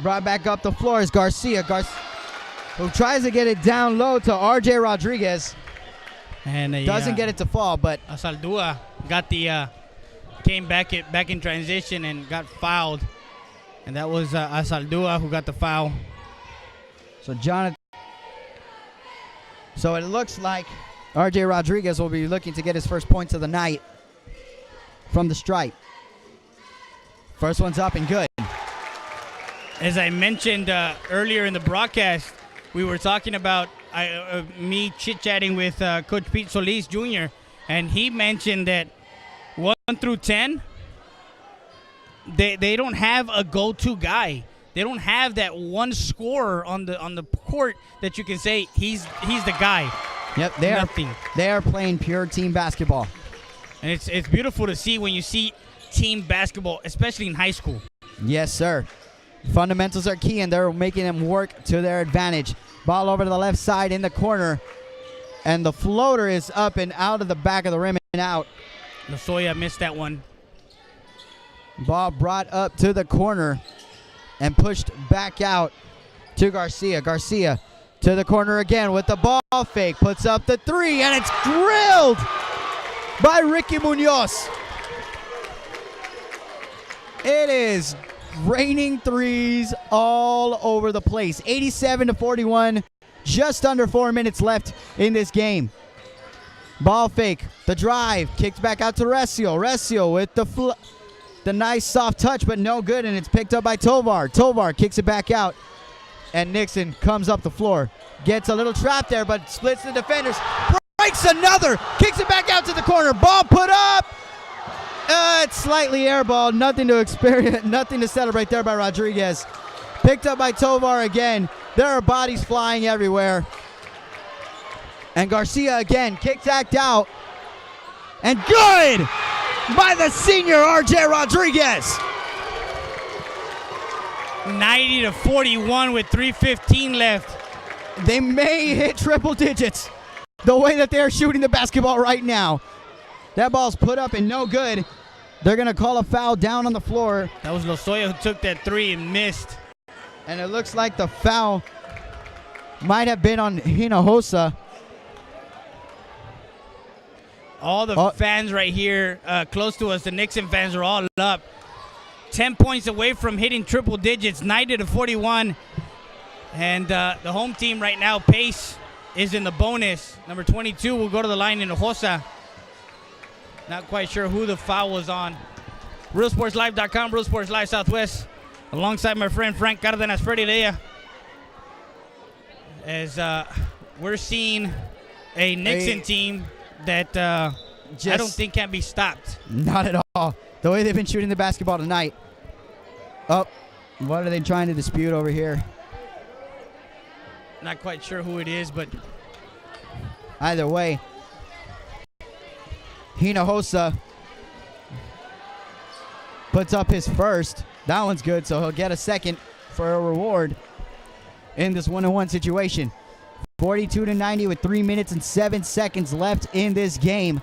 Brought back up the floor is Garcia. Who tries to get it down low to R.J. Rodriguez. And doesn't get it to fall, but Anzaldúa got the came back in transition and got fouled. And that was Anzaldúa who got the foul. So it looks like R.J. Rodriguez will be looking to get his first points of the night from the stripe. First one's up and good. As I mentioned earlier in the broadcast, we were talking about me chit-chatting with Coach Pete Solis Jr., and he mentioned that 1 through 10, they don't have a go-to guy. They don't have that one scorer on the court that you can say he's the guy. Yep, they are playing pure team basketball. And it's beautiful to see when you see team basketball, especially in high school. Yes, sir. Fundamentals are key, and they're making them work to their advantage. Ball over to the left side in the corner, and the floater is up and out of the back of the rim and out. Lozoya missed that one. Ball brought up to the corner and pushed back out to Garcia. Garcia to the corner again with the ball fake. Puts up the three, and it's drilled by Ricky Munoz. It is raining threes all over the place. 87-41, just under 4 minutes left in this game. Ball fake, the drive, kicked back out to Recio. Recio with the nice soft touch, but no good, and it's picked up by Tovar. Tovar kicks it back out, and Nixon comes up the floor. Gets a little trap there, but splits the defenders. Breaks another, kicks it back out to the corner. Ball put up. It's slightly airball. Nothing to experience, nothing to celebrate there by Rodriguez. Picked up by Tovar again. There are bodies flying everywhere. And Garcia again, kicked back out. And good by the senior RJ Rodriguez. 90-41 with 3:15 left. They may hit triple digits the way that they're shooting the basketball right now. That ball's put up and no good. They're going to call a foul down on the floor. That was Lozoya who took that three and missed. And it looks like the foul might have been on Hinojosa. All the fans right here close to us, the Nixon fans, are all up. 10 points away from hitting triple digits, 90-41. And the home team right now, Pace, is in the bonus. Number 22 will go to the line in Hinojosa. Not quite sure who the foul was on. RealSportsLive.com, Real Sports Live Southwest, alongside my friend Frank Cardenas Freire. As we're seeing a Nixon team that I don't think can be stopped. Not at all. The way they've been shooting the basketball tonight. Oh, what are they trying to dispute over here? Not quite sure who it is, but either way, Hinojosa puts up his first. That one's good, so he'll get a second for a reward in this 1-on-1 situation. 42-90 with 3 minutes and 7 seconds left in this game.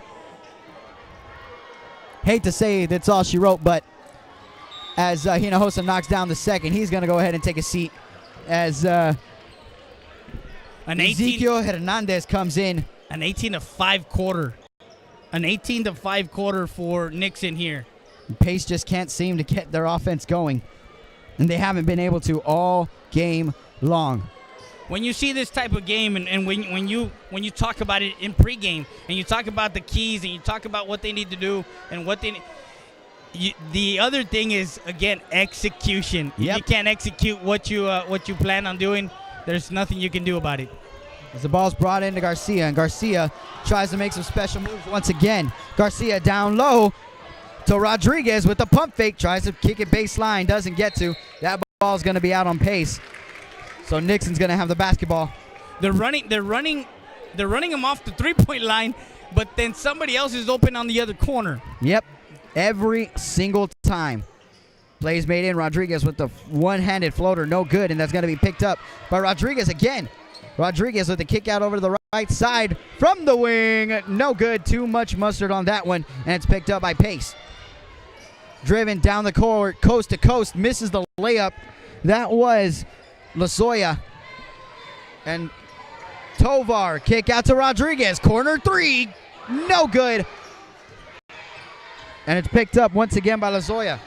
Hate to say that's all she wrote, but as Hinojosa knocks down the second, he's going to go ahead and take a seat as Ezequiel Hernandez comes in. An 18-5 quarter. An 18-5 quarter for Nixon here. Pace just can't seem to get their offense going, and they haven't been able to all game long. When you see this type of game, and when you talk about it in pregame, and you talk about the keys, and you talk about what they need to do, and what they the other thing is, again, execution. Yep. If you can't execute what you plan on doing, there's nothing you can do about it. As the ball's brought into Garcia, and Garcia tries to make some special moves once again. Garcia down low to Rodriguez with the pump fake, tries to kick it baseline, doesn't get to. That ball's going to be out on Pace. So Nixon's going to have the basketball. They're running him off the three-point line, but then somebody else is open on the other corner. Yep, every single time. Plays made in. Rodriguez with the one-handed floater, no good, and that's going to be picked up by Rodriguez again. Rodriguez with the kick out over to the right side from the wing, no good. Too much mustard on that one, and it's picked up by Pace. Driven down the court, coast to coast, misses the layup. That was Lozoya. And Tovar, kick out to Rodriguez. Corner three, no good. And it's picked up once again by Lozoya.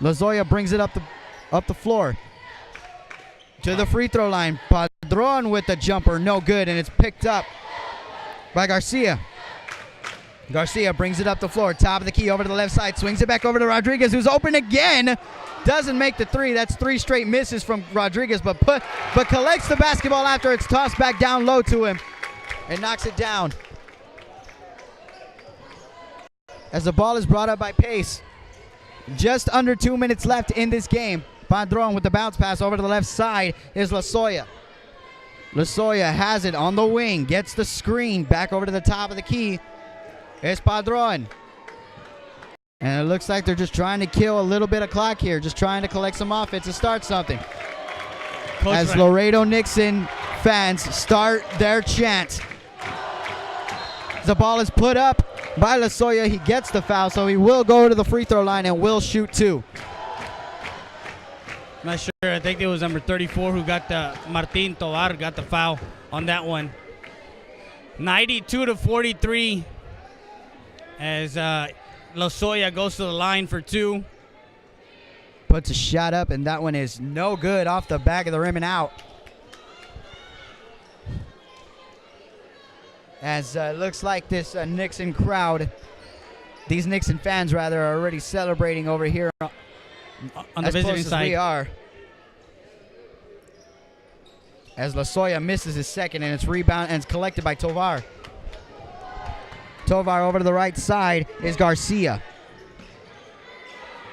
Lozoya brings it up the floor to the free throw line. Padron with the jumper, no good, and it's picked up by Garcia. Garcia brings it up the floor, top of the key, over to the left side, swings it back over to Rodriguez, who's open again. Doesn't make the three. That's 3 straight misses from Rodriguez, but collects the basketball after it's tossed back down low to him and knocks it down. As the ball is brought up by Pace. Just under 2 minutes left in this game. Padron with the bounce pass over to the left side is Lozoya. Lozoya has it on the wing, gets the screen back over to the top of the key. It's Padron. And it looks like they're just trying to kill a little bit of clock here, just trying to collect some offense and start something. As Laredo Nixon fans start their chant. The ball is put up by Lozoya. He gets the foul, so he will go to the free throw line and will shoot 2. Not sure. I think it was number 34 who got Martin Tovar got the foul on that one. 92-43 as Lozoya goes to the line for 2. Puts a shot up, and that one is no good off the back of the rim and out. As it looks like this Nixon crowd, these Nixon fans rather, are already celebrating over here on the visiting side. We are. As Lozoya misses his second, and it's rebound and it's collected by Tovar. Tovar over to the right side is Garcia,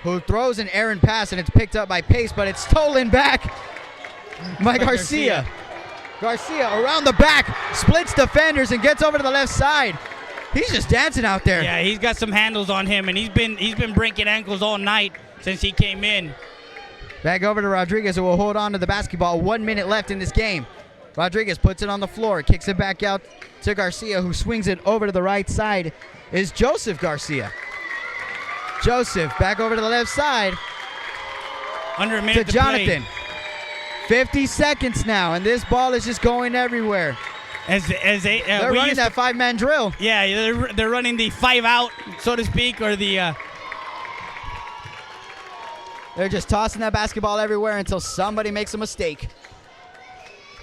who throws an errant pass, and it's picked up by Pace, but it's stolen back by Garcia. Garcia around the back, splits defenders, and gets over to the left side. He's just dancing out there. Yeah, he's got some handles on him, and he's been breaking ankles all night since he came in. Back over to Rodriguez, who will hold on to the basketball. 1 minute left in this game. Rodriguez puts it on the floor, kicks it back out to Garcia, who swings it over to the right side. Is Joseph Garcia. Joseph back over to the left side. Under a minute to Jonathan. 50 seconds now, and this ball is just going everywhere. They're running that 5-man drill. Yeah, they're running the 5 out, so to speak, or the. They're just tossing that basketball everywhere until somebody makes a mistake.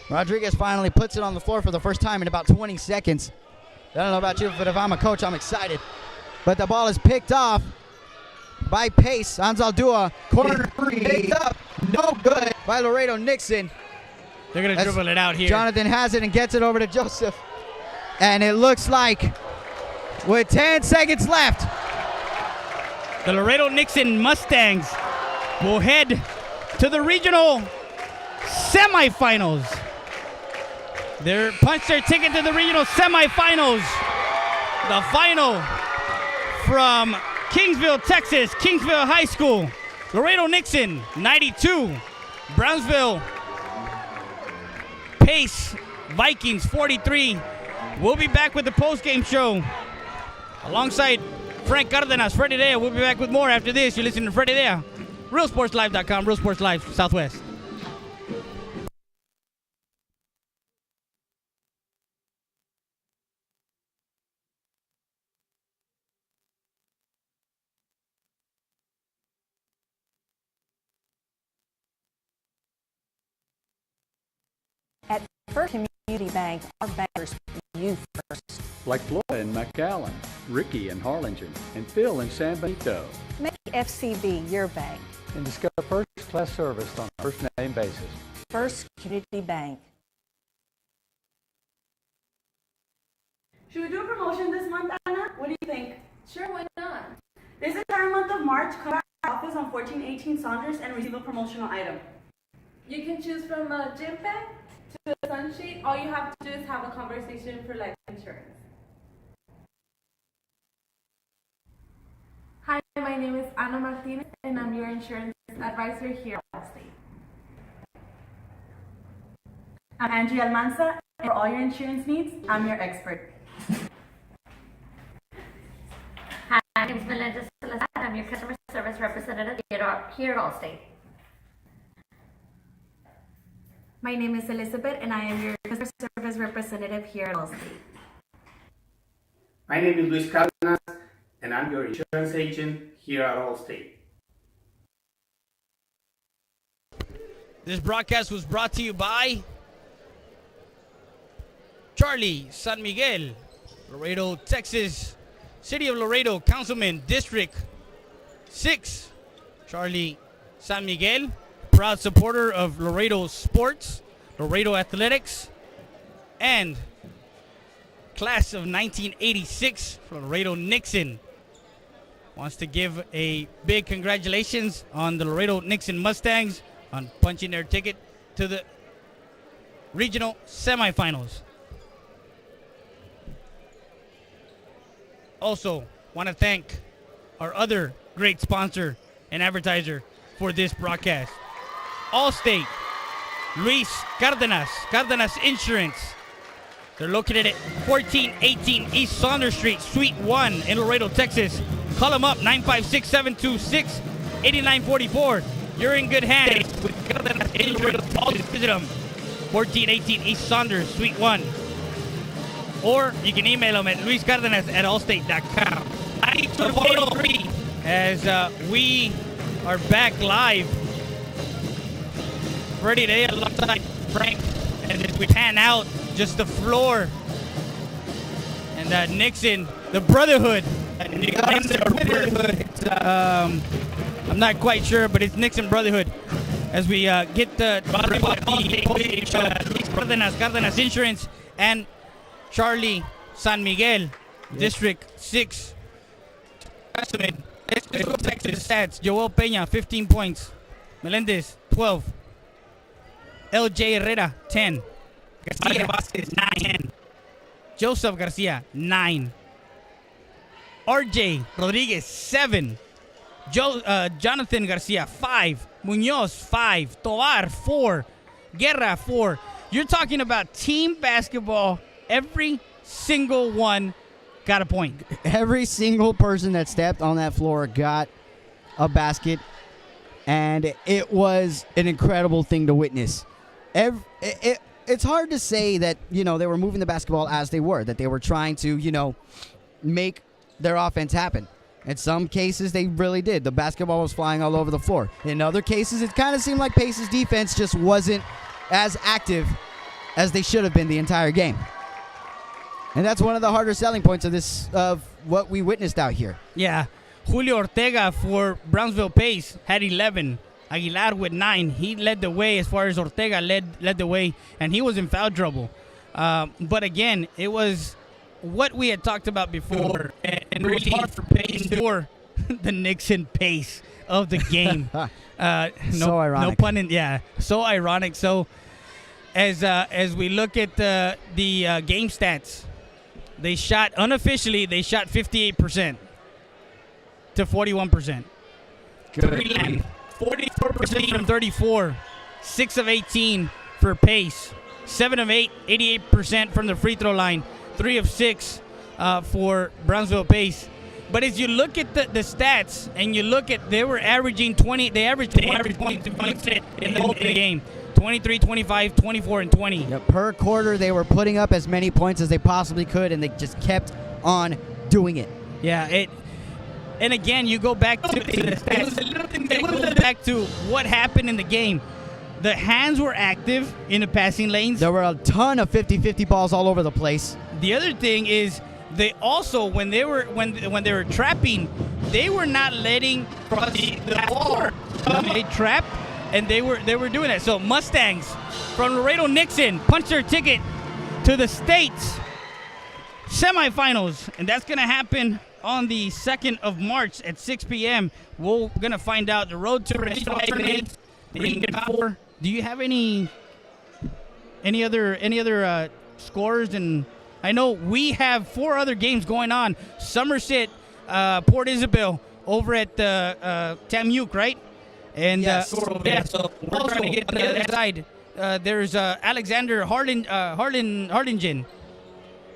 Rodriguez finally puts it on the floor for the first time in about 20 seconds. I don't know about you, but if I'm a coach, I'm excited. But the ball is picked off by Pace. Anzaldúa, corner 3, picked up, no good by Laredo Nixon. They're going to dribble it out here. Jonathan has it and gets it over to Joseph. And it looks like with 10 seconds left, the Laredo Nixon Mustangs will head to the regional semifinals. They're punched their ticket to the regional semifinals. The final from Kingsville, Texas, Kingsville High School. Laredo Nixon, 92. Brownsville Pace Vikings, 43. We'll be back with the post-game show alongside Frank Cardenas, Freddie Dea. We'll be back with more after this. You're listening to Freddie Dea. RealSportsLive.com, Real Sports Live, Southwest. At First Community Bank, our bankers put you first. Like Flora in McAllen, Ricky in Harlingen, and Phil in San Benito. Make FCB your bank. And discover first-class service on a first-name basis. First Community Bank. Should we do a promotion this month, Anna? What do you think? Sure, why not? This entire month of March, come to our office on 1418 Saunders and receive a promotional item. You can choose from a gym bag to a sun sheet. All you have to do is have a conversation for life insurance. Hi, my name is Ana Martinez, and I'm your insurance advisor here at Allstate. I'm Angie Almanza, and for all your insurance needs, I'm your expert. Hi, my name is Melinda Salazar. I'm your customer service representative here at Allstate. My name is Elizabeth, and I am your customer service representative here at Allstate. My name is Luis Cardenas, and I'm your insurance agent here at Allstate. This broadcast was brought to you by Charlie San Miguel, Laredo, Texas, City of Laredo, Councilman, District 6, Charlie San Miguel, proud supporter of Laredo sports, Laredo athletics, and class of 1986 from Laredo Nixon. wants to give a big congratulations on the Laredo Nixon Mustangs on punching their ticket to the regional semifinals. Also, want to thank our other great sponsor and advertiser for this broadcast, Allstate, Luis Cardenas Insurance. They're located at 1418 East Saunders Street, Suite 1 in Laredo, Texas. Call them up, 956-726-8944. You're in good hands with Cardenas Insurance. Always visit them, 1418 East Saunders, Suite 1. Or you can email them at luiscardenas@allstate.com. 92.3 as we are back live. Ready today alongside Frank. And as we pan out just the floor. And Nixon, the Brotherhood. I'm not quite sure, but it's Nixon Brotherhood. As we get the Cardenas Insurance and Charlie San Miguel, District 6. Texas stats. Joel Peña, 15 points. Melendez, 12. LJ Herrera, 10. Garcia Vasquez, 9. Joseph Garcia, 9. RJ Rodriguez, 7. Jonathan Garcia, 5. Munoz, 5. Tovar, 4. Guerra, 4. You're talking about team basketball. Every single one got a point. Every single person that stepped on that floor got a basket, and it was an incredible thing to witness. It's hard to say that, they were moving the basketball as they were, that they were trying to, make their offense happen. In some cases, they really did. The basketball was flying all over the floor. In other cases, it kind of seemed like Pace's defense just wasn't as active as they should have been the entire game. And that's one of the harder selling points of what we witnessed out here. Yeah. Julio Ortega for Brownsville Pace had 11. Aguilar with 9. He led the way as far as Ortega led the way, and he was in foul trouble. But again, it was what we had talked about before, and it was hard for Pace for the Nixon Pace of the game. So ironic. No pun in, yeah. So ironic. So as we look at the game stats, they shot unofficially. They shot 58% to 41%. Good. 44% from 34. 6 of 18 for Pace. 7 of 8, 88% from the free throw line. 3 of 6 for Brownsville Pace. But as you look at the stats and you look at, they were averaging 20. They averaged 20 points in the whole game. 23, 25, 24, and 20. Yeah, per quarter, they were putting up as many points as they possibly could, and they just kept on doing it. Yeah, and again, you go back to the stats. Back to what happened in the game. The hands were active in the passing lanes. There were a ton of 50-50 balls all over the place. The other thing is, they also, when they were trapping, they were not letting the floor. They trapped. And they were doing that. So Mustangs from Laredo Nixon punched their ticket to the state's semifinals. And that's going to happen on the 2nd of March at 6 p.m. We're going to find out the road to Regional 4. Do you have any other scores? And I know we have 4 other games going on. Somerset, Port Isabel over at Tamuke, right? And yes. So we're trying to get to the other side. There's Alexander Harlingen.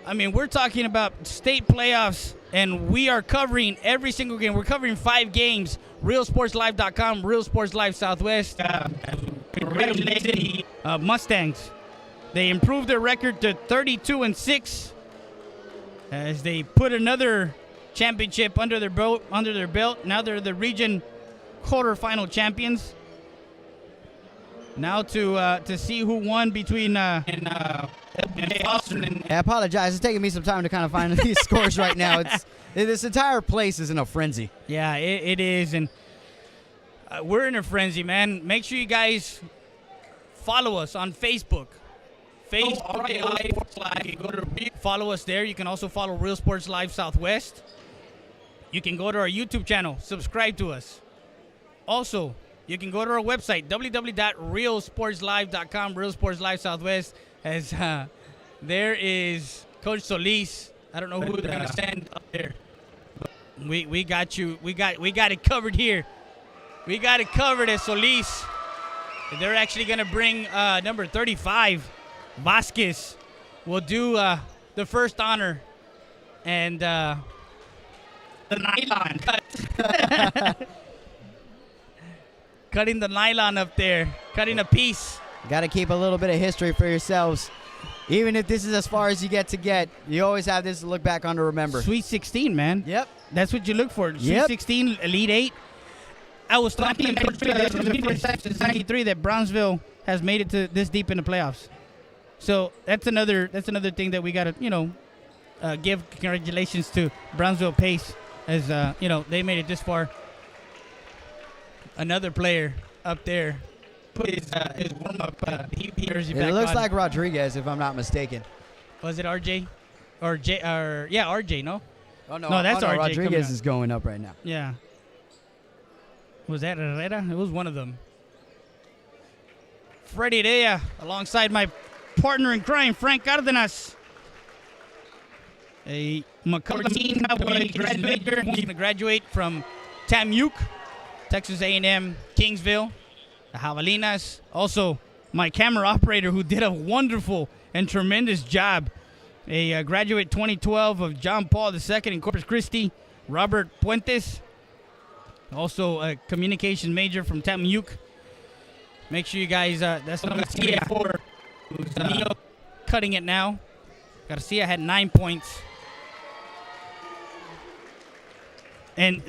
I mean, we're talking about state playoffs, and we are covering every single game. We're covering 5 games. RealSportsLive.com, Real Sports Live Southwest. Mustangs. They improved their record to 32-6 as they put another championship under their belt. Now they're the region quarterfinal champions. Now to see who won between Austin and I apologize. It's taking me some time to kind of find these scores right now. This entire place is in a frenzy. Yeah, it is, and we're in a frenzy, man. Make sure you guys follow us on Facebook. Follow us there. You can also follow Real Sports Live Southwest. You can go to our YouTube channel, subscribe to us. Also, you can go to our website, www.realsportslive.com, Real Sports Live Southwest. As there is Coach Solis. I don't know who they're gonna send up there. We got you. We got it covered here. We got it covered as Solis. They're actually gonna bring number 35, Vasquez. Will do the first honor and the nylon cut. Cutting the nylon up there, cutting a piece. Got to keep a little bit of history for yourselves. Even if this is as far as you get, you always have this to look back on to remember. Sweet 16, man. Yep. That's what you look for. Sweet Yep. 16, Elite 8. I was talking since 93 that Brownsville has made it to this deep in the playoffs. So that's another thing that we got to, give congratulations to Brownsville Pace as, they made it this far. Another player up there put his warm-up jersey back on. It looks like Rodriguez, if I'm not mistaken. Was it RJ? RJ, no? Oh, no. No, that's RJ. Rodriguez is going up right now. Yeah. Was that Herrera? It was one of them. Freddie Rea, alongside my partner in crime, Frank Cardenas. A McCarthy graduate. He's going to graduate from Tamuke, Texas A&M, Kingsville, the Javelinas. Also, my camera operator who did a wonderful and tremendous job. A graduate 2012 of John Paul II in Corpus Christi, Robert Puentes. Also a communication major from Tamuke. Make sure you guys, that's Garcia, who's cutting it now. Garcia had 9 points. And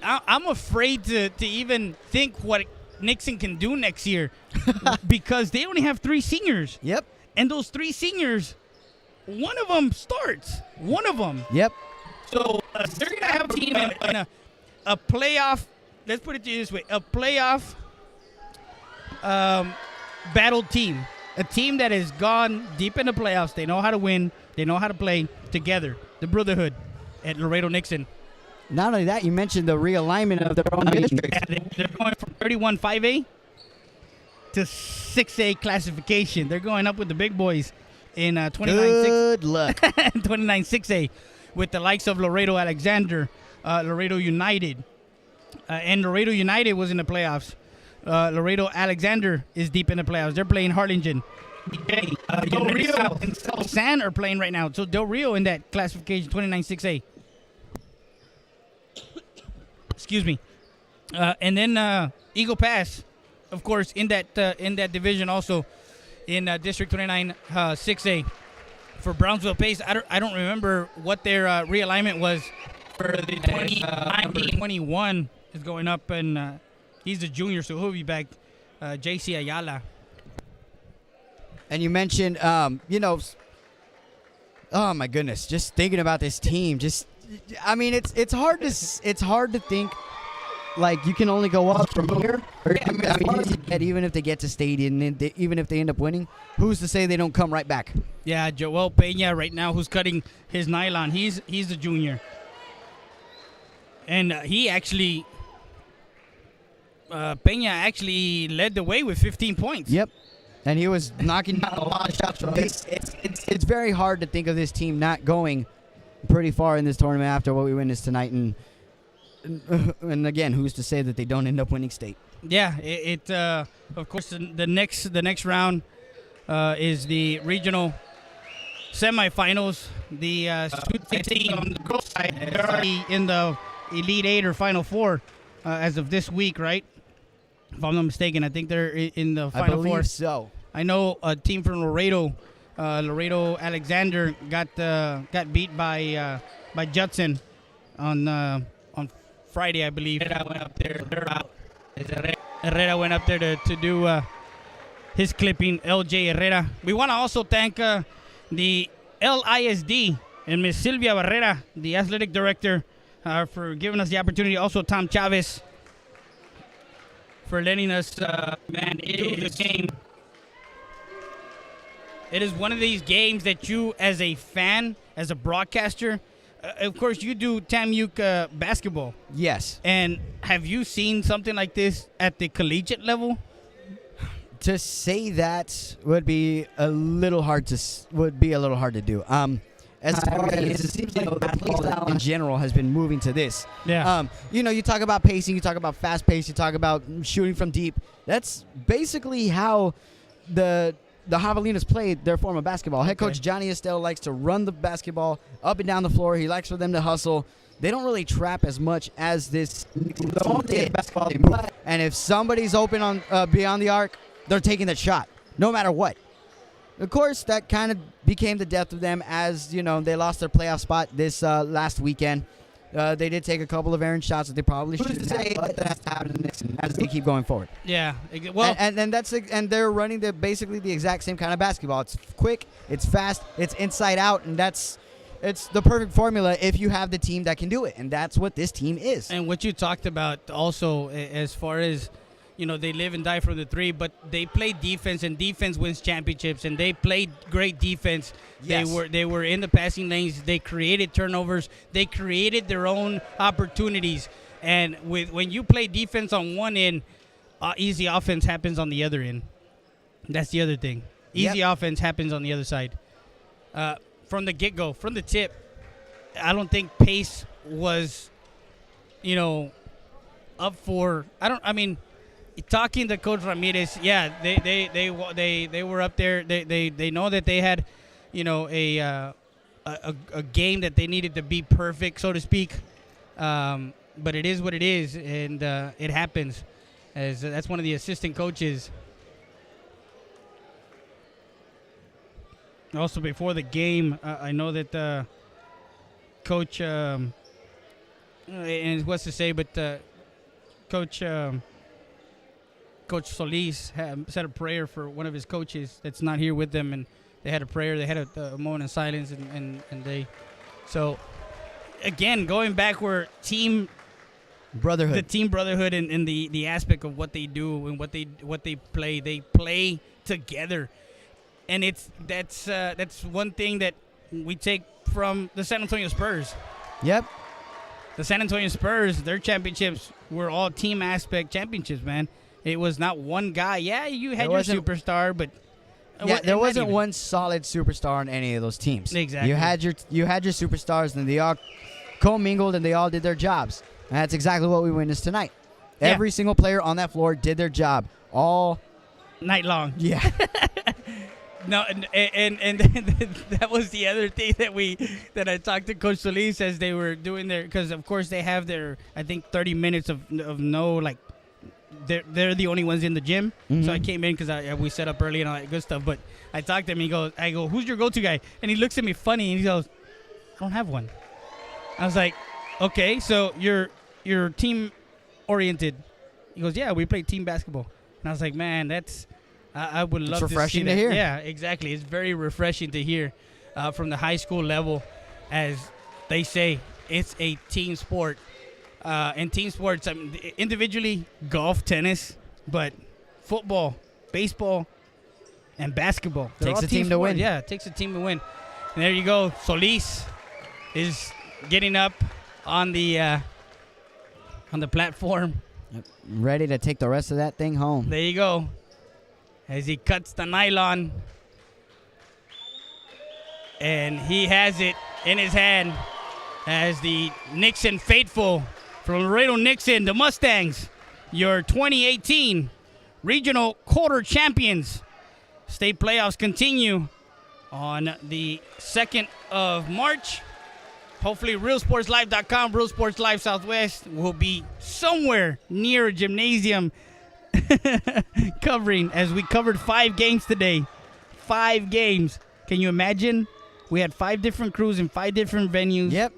I'm afraid to even think what Nixon can do next year because they only have 3 seniors. Yep. And those 3 seniors, one of them starts. One of them. Yep. So they're going to have a team in a playoff, let's put it this way, a playoff battled team. A team that has gone deep in the playoffs. They know how to win. They know how to play together. The brotherhood at Laredo Nixon. Not only that, you mentioned the realignment of their own districts. Yeah, they're going from 31 5A to 6A classification. They're going up with the big boys in 29 Good luck. 29 6A with the likes of Laredo Alexander, Laredo United. And Laredo United was in the playoffs. Laredo Alexander is deep in the playoffs. They're playing Harlingen. Del Rio and San are playing right now. So Del Rio in that classification, 29 6A. Excuse me. And then Eagle Pass, of course, in that division also in District 29 6A for Brownsville Pace. I don't remember what their realignment was for the 21 is going up, and he's a junior, so he'll be back. JC Ayala. And you mentioned, oh my goodness, just thinking about this team, it's hard to think like you can only go up from here. Even if they get to state and even if they end up winning, who's to say they don't come right back? Yeah, Joel Peña right now, who's cutting his nylon. He's a junior, and he actually Peña actually led the way with 15 points. Yep. And he was knocking down a lot of shots. It's very hard to think of this team not going pretty far in this tournament after what we witnessed tonight. And again, who's to say that they don't end up winning state? Yeah, of course the next round is the regional semifinals. The Sweet 16 on the girls' side, they're already in the Elite 8 or Final 4 as of this week, right? If I'm not mistaken, I think they're in the Final 4. I believe so. I know a team from Laredo, Laredo Alexander, got beat by Judson on Friday, I believe. Herrera went up there. They're out. Herrera went up there to do his clipping. LJ Herrera. We want to also thank the LISD and Miss Sylvia Barrera, the athletic director, for giving us the opportunity. Also, Tom Chavez for letting us, this game. It is one of these games that you, as a fan, as a broadcaster, Of course, you do TAMUK basketball. Yes. And have you seen something like this at the collegiate level? To say that would be a little hard to do. As far as it seems like the play style in general has been moving to this. Yeah. You talk about pacing, you talk about fast pace, you talk about shooting from deep. That's basically how the Javelinas played their form of basketball. Head coach Johnny Estelle likes to run the basketball up and down the floor. He likes for them to hustle. They don't really trap as much as this basketball. And if somebody's open on beyond the arc, they're taking that shot, no matter what. Of course, that kind of became the death of them as, they lost their playoff spot this last weekend. They did take a couple of errant shots that they probably shouldn't have, but that has to happen to Nixon as they keep going forward. Yeah. Well, and they're running basically the exact same kind of basketball. It's quick, it's fast, it's inside out, and it's the perfect formula if you have the team that can do it, and that's what this team is. And what you talked about also as far as, they live and die for the three, but they play defense, and defense wins championships, and they played great defense. Yes. They were in the passing lanes. They created turnovers. They created their own opportunities. And when you play defense on one end, easy offense happens on the other end. That's the other thing. Easy offense happens on the other side. From the get-go, from the tip, I don't think pace was, up for. Talking to Coach Ramirez, they were up there. They know that they had, a game that they needed to be perfect, so to speak. But it is what it is, and it happens. As that's one of the assistant coaches. Also, before the game, I know that Coach, and what's to say, but Coach. Coach Solis said a prayer for one of his coaches that's not here with them, and they had a prayer. They had a moment of silence, and they. So, again, going back where team brotherhood, the team brotherhood, and the aspect of what they do and what they play. They play together, and that's one thing that we take from the San Antonio Spurs. Yep. The San Antonio Spurs, their championships were all team aspect championships, man. It was not one guy. Yeah, you had your superstar, but there wasn't one solid superstar on any of those teams. Exactly. You had your superstars, and they all commingled, and they all did their jobs. And that's exactly what we witnessed tonight. Yeah. Every single player on that floor did their job all night long. Yeah. No, and that was the other thing that I talked to Coach Solis as they were doing their, because of course they have their, I think 30 minutes of no, like, they're the only ones in the gym. Mm-hmm. So I came in because we set up early and all that good stuff. But I talked to him. I go, who's your go-to guy? And he looks at me funny and he goes, I don't have one. I was like, okay, so you're team oriented. He goes, yeah, we play team basketball. And I was like, man, that's I would love to see that. It's refreshing to hear. Yeah, exactly. It's very refreshing to hear from the high school level, as they say, it's a team sport. And team sports, individually, golf, tennis, but football, baseball, and basketball. Takes a team to win. Yeah, it takes a team to win. And there you go. Solis is getting up on the platform. Yep. Ready to take the rest of that thing home. There you go. As he cuts the nylon. And he has it in his hand as the Nixon faithful from Laredo Nixon, the Mustangs, your 2018 Regional Quarter Champions. State playoffs continue on the 2nd of March. Hopefully, RealSportsLive.com, Real Sports Live Southwest will be somewhere near a gymnasium covering, as we covered 5 games today. 5 games. Can you imagine? We had 5 different crews in 5 different venues. Yep.